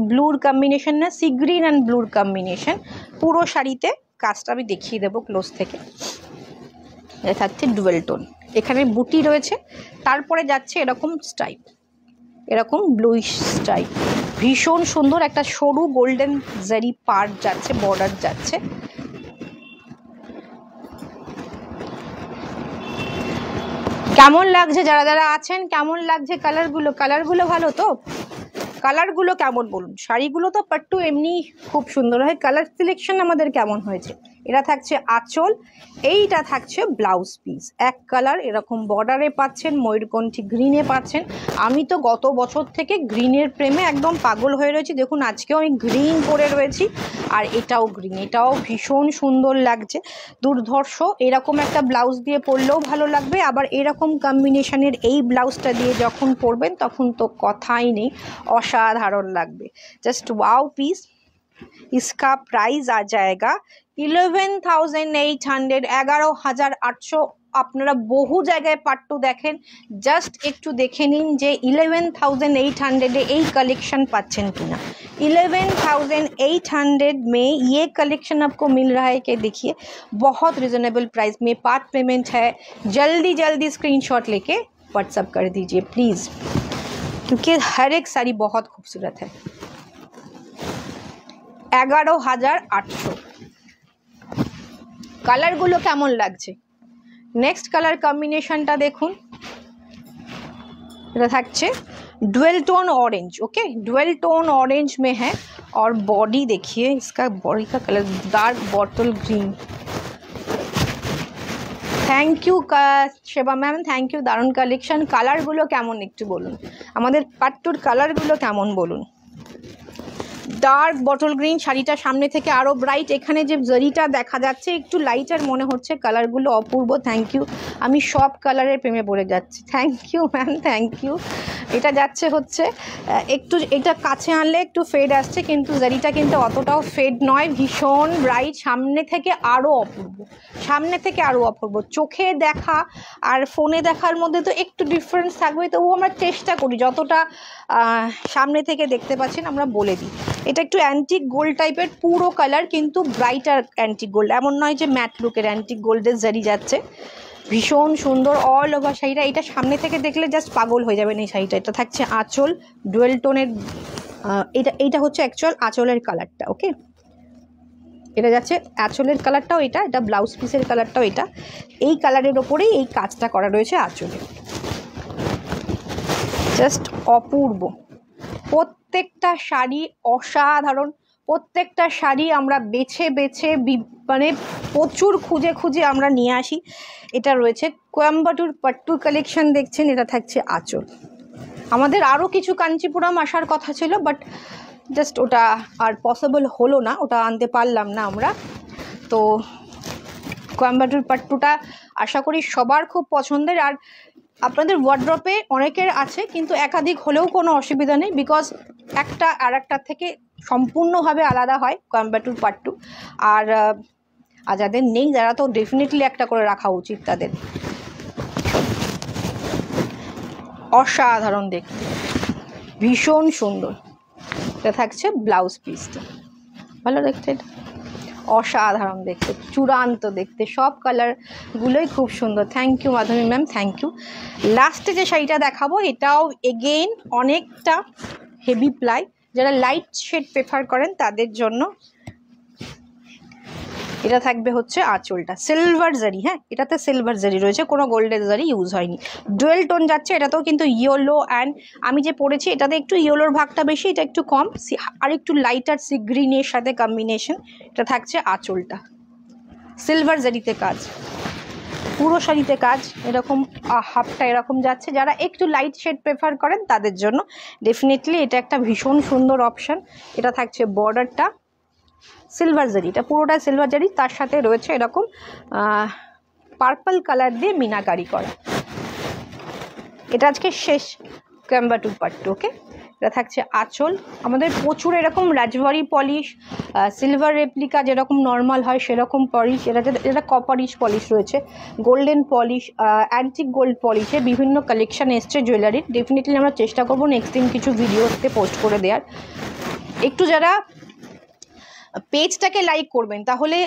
ব্লুর কম্বিনেশন না, সি গ্রিন অ্যান্ড ব্লুর কম্বিনেশন। পুরো শাড়িতে কাজটা আমি দেখিয়ে দেবো ক্লোজ থেকে। এটা থাকছে ডুয়েল টোন, এখানে বুটি রয়েছে, তারপরে যাচ্ছে এরকম স্টাইপ, এরকম ব্লুইশ স্টাইপ, ভীষণ সুন্দর। একটা সরু গোল্ডেন জারি পার্ট যাচ্ছে, বর্ডার যাচ্ছে। কেমন লাগছে যারা যারা আছেন, কেমন লাগছে কালারগুলো? কালারগুলো ভালো তো? কালারগুলো কেমন বলুন? শাড়িগুলো তো পাট্টু এমনি খুব সুন্দর হয়, কালার সিলেকশন আমাদের কেমন হয়েছে? এটা থাকছে আঁচল, এইটা থাকছে ব্লাউজ পিস, এক কালার এরকম বর্ডারে পাচ্ছেন, ময়ূরকণ্ঠী গ্রিনে পাচ্ছেন। আমি তো গত বছর থেকে গ্রিনের প্রেমে একদম পাগল হয়ে রয়েছি। দেখুন আজকেও আমি গ্রিন পরে রয়েছি, আর এটাও গ্রিন, এটাও ভীষণ সুন্দর লাগছে, দুর্ধর্ষ। এরকম একটা ব্লাউজ দিয়ে পরলেও ভালো লাগবে, আবার এরকম কম্বিনেশনের এই ব্লাউজটা দিয়ে যখন পরবেন তখন তো কথাই নেই, অসাধারণ লাগবে। Just wow piece. इसका प्राइस आ जाएगा 11,800, 11,800। আপনারা বহু জায়গায় পাট্টু দেখেন, জাস্ট একটু দেখে নিন যে 11,800 এই कलेक्शन पाচ্ছেন किना। 11,800 में ये कलेक्शन आपको मिल रहा है कि देखिए बहुत रिजनेबल प्राइस में। पार्ट पेमेंट है, जल्दी जल्दी स्क्रीनशॉट लेके व्हाट्सअप कर दीजिए प्लीज़, क्योंकि हर एक साड़ी बहुत खूबसूरत है। 11,800। কালারগুলো কেমন লাগছে? নেক্সট কালার কম্বিনেশনটা দেখুন, এটা থাকছে dual tone orange. Okay, dual tone orange में है, और बॉडी देखिए, इसका बॉडी का colour dark bottle green. Thank you Seba ma'am, thank you, দারুণ কালেকশন। কালারগুলো কেমন একটু বলুন, আমাদের পাট্টুর কালারগুলো কেমন বলুন। ডার্ক বটল গ্রিন, শাড়িটা সামনে থেকে আরও ব্রাইট, এখানে যে জারিটা দেখা যাচ্ছে একটু লাইটার মনে হচ্ছে, কালারগুলো অপূর্ব। থ্যাংক ইউ, আমি সব কালারের প্রেমে পড়ে যাচ্ছি। Thank you ma'am, thank you. এটা যাচ্ছে হচ্ছে একটু, এটা কাছে আনলে একটু ফেড আসছে, কিন্তু জারিটা কিন্তু অতটাও ফেড নয়, ভীষণ ব্রাইট, সামনে থেকে আরও অপূর্ব, সামনে থেকে আরও অপূর্ব। চোখে দেখা আর ফোনে দেখার মধ্যে তো একটু ডিফারেন্স থাকবে, তবুও আমরা চেষ্টা করি যতটা সামনে থেকে দেখতে পাচ্ছেন আমরা বলে দিই। এটা একটু অ্যান্টিক গোল্ড টাইপের পুরো কালার, কিন্তু ব্রাইটার অ্যান্টিক গোল্ড, এমন নয় যে ম্যাট লুকের, অ্যান্টিক গোল্ডের জারি যাচ্ছে, ভীষণ সুন্দর অল ওভার শাড়িটা। এটা সামনে থেকে দেখলে জাস্ট পাগল হয়ে যাবেন এই শাড়িটা। এটা থাকছে আঁচল, ডুয়েল টোনের, এইটা হচ্ছে অ্যাকচুয়াল আঁচলের কালারটা। ওকে, এটা যাচ্ছে আঁচলের কালারটাও এটা, এটা ব্লাউজ পিসের কালারটাও এটা, এই কালারের ওপরেই এই কাজটা করা রয়েছে আঁচলে, জাস্ট অপূর্ব। প্রত্যেকটা শাড়ি অসাধারণ, প্রত্যেকটা শাড়ি আমরা বেছে বেছে মানে প্রচুর খুঁজে খুঁজে আমরা নিয়ে আসি। এটা রয়েছে কোয়েম্বাটুর পাট্টু কালেকশন দেখছেন, এটা থাকছে আঁচল। আমাদের আরও কিছু কাঞ্চিপুরম আসার কথা ছিল, বাট জাস্ট ওটা আর পসিবল হলো না, ওটা আনতে পারলাম না আমরা। তো কোয়েম্বাটুর পাট্টুটা আশা করি সবার খুব পছন্দের, আর আপনাদের ওয়ার্ড্রপে অনেকের আছে, কিন্তু একাধিক হলেও কোনো অসুবিধা নেই, বিকজ একটা আর একটার থেকে সম্পূর্ণভাবে আলাদা হয় কোয়েম্বাটুর পাট্টু। আর যাদের নেই, যারা তো ডেফিনেটলি একটা করে রাখা উচিত তাদের। অসাধারণ দেখতে, ভীষণ সুন্দর। এটা থাকছে ব্লাউজ পিসটা, ভালো দেখতে, এটা অসাধারণ দেখতে, চূড়ান্ত দেখতে, সব কালারগুলোই খুব সুন্দর। Thank you Madhavi ma'am, thank you. লাস্টে যে শাড়িটা দেখাবো এটাও এগেইন অনেকটা হেভি প্লাই, যারা লাইট শেড প্রেফার করেন তাদের জন্য। এটা থাকবে হচ্ছে আঁচলটা সিলভার জারি, হ্যাঁ এটাতে সিলভার জারি রয়েছে, কোনো গোল্ডেন জারি ইউজ হয়নি। ডুয়েল টোন যাচ্ছে, এটাতেও কিন্তু ইয়েলো, অ্যান্ড আমি যে পরেছি এটাতে একটু ইয়েলোর ভাগটা বেশি, এটা একটু কম, আর একটু লাইটার সি গ্রিনের সাথে কম্বিনেশন। এটা থাকছে আঁচলটা, সিলভার জারিতে কাজ, পুরো শাড়িতে কাজ, এরকম হাফটা এরকম যাচ্ছে। যারা একটু লাইট শেড প্রেফার করেন তাদের জন্য ডেফিনেটলি এটা একটা ভীষণ সুন্দর অপশান। এটা থাকছে বর্ডারটা সিলভার জারি, এটা পুরোটাই সিলভার জারি, তার সাথে রয়েছে এরকম পার্পল কালার দিয়ে মিনাকারি করা। এটা আজকে শেষ কোয়েম্বাটুর পাট্টু। ওকে, এটা থাকছে আঁচল। আমাদের প্রচুর এরকম রাজবাড়ি পলিশ, সিলভার রেপ্লিকা যেরকম নর্মাল হয় সেরকম পলিশ, এটা কপারিশ পলিশ রয়েছে, গোল্ডেন পলিশ, অ্যান্টিক গোল্ড পলিশে বিভিন্ন কালেকশন এসছে জুয়েলারির। ডেফিনেটলি আমরা চেষ্টা করবো নেক্সট দিন কিছু ভিডিওতে পোস্ট করে দেওয়ার। একটু যারা পেজটাকে লাইক করবেন তাহলে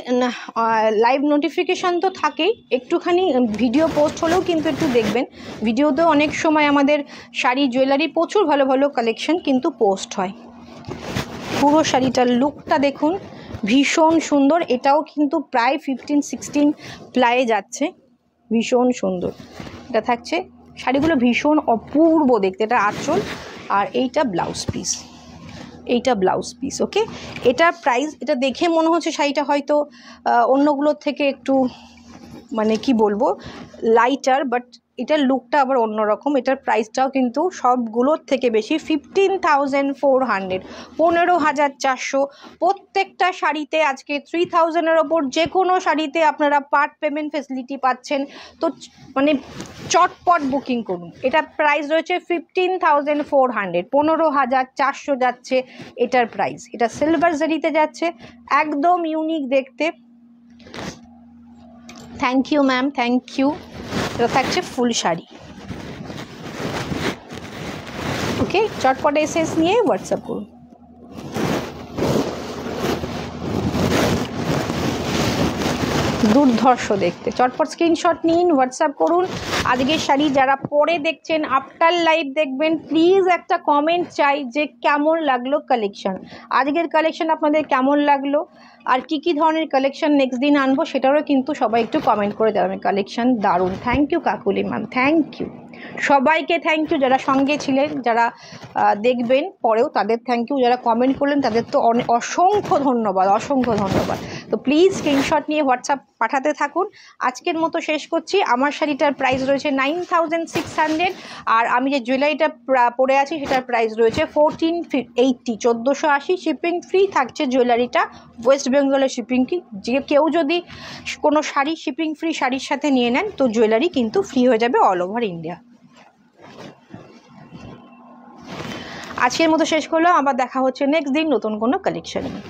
লাইভ নোটিফিকেশান তো থাকেই, একটুখানি ভিডিও পোস্ট হলেও কিন্তু একটু দেখবেন। ভিডিওতেও অনেক সময় আমাদের শাড়ি জুয়েলারি প্রচুর ভালো ভালো কালেকশন কিন্তু পোস্ট হয়। পুরো শাড়িটার লুকটা দেখুন, ভীষণ সুন্দর। এটাও কিন্তু প্রায় 15-16 প্লায়ে যাচ্ছে, ভীষণ সুন্দর। এটা থাকছে, শাড়িগুলো ভীষণ অপূর্ব দেখতে। এটা আঁচল আর এইটা ব্লাউজ পিস, এইটা ব্লাউজ পিস। ওকে, এটা প্রাইস, এটা দেখে মনে হচ্ছে শাড়িটা হয়তো অন্যগুলোর থেকে একটু মানে কি বলবো লাইটার, বাট এটার লুকটা আবার অন্যরকম। এটার প্রাইসটাও কিন্তু সবগুলোর থেকে বেশি, 15,400, 15,400। প্রত্যেকটা শাড়িতে আজকে 3,000-এর ওপর যে কোনো শাড়িতে আপনারা পার্ট পেমেন্ট ফেসিলিটি পাচ্ছেন। তো মানে চটপট বুকিং করুন। এটা প্রাইস রয়েছে 15,400, 15,400 যাচ্ছে এটার প্রাইস। এটা সিলভার জারিতে যাচ্ছে, একদম ইউনিক দেখতে। Thank you ma'am, thank you. এটা থাকছে ফুল শাড়ি। ওকে, চটপট এসএস নিয়ে হোয়াটসঅ্যাপ করুন। দুর্ধর্ষ দেখতে, চটপট স্ক্রিনশট নিন, হোয়াটসঅ্যাপ করুন। আজকের শাড়ি যারা পরে দেখছেন, আফটার লাইভ দেখবেন, প্লিজ একটা কমেন্ট চাই যে কেমন লাগলো কালেকশন, আজকের কালেকশন আপনাদের কেমন লাগলো, আর কি কি ধরনের কালেকশন নেক্সট দিন আনবো সেটারও কিন্তু সবাই একটু কমেন্ট করে জানাবেন। কালেকশন দারুণ। Thank you Kakuli ma'am, thank you সবাইকে, থ্যাংক ইউ যারা সঙ্গে ছিলেন, যারা দেখবেন পরেও তাদের থ্যাংক ইউ, যারা কমেন্ট করলেন তাদের তো অসংখ্য ধন্যবাদ, অসংখ্য ধন্যবাদ। তো প্লিজ স্ক্রিনশট নিয়ে হোয়াটসঅ্যাপ পাঠাতে থাকুন। আজকের মতো শেষ করছি। আমার শাড়িটার প্রাইস রয়েছে 9,600, আর আমি যে জুয়েলারিটা পরে আছি সেটার প্রাইস রয়েছে 1480, 1480। শিপিং ফ্রি থাকছে জুয়েলারিটা, ওয়েস্ট বেঙ্গলের শিপিং কি। যে কেউ যদি কোনো শাড়ি শিপিং ফ্রি শাড়ির সাথে নিয়ে নেন তো জুয়েলারি কিন্তু ফ্রি হয়ে যাবে অল ওভার ইন্ডিয়া। আজকের মতো শেষ করলাম, আবার দেখা হচ্ছে নেক্সট দিন নতুন কোনো কালেকশন নিয়ে।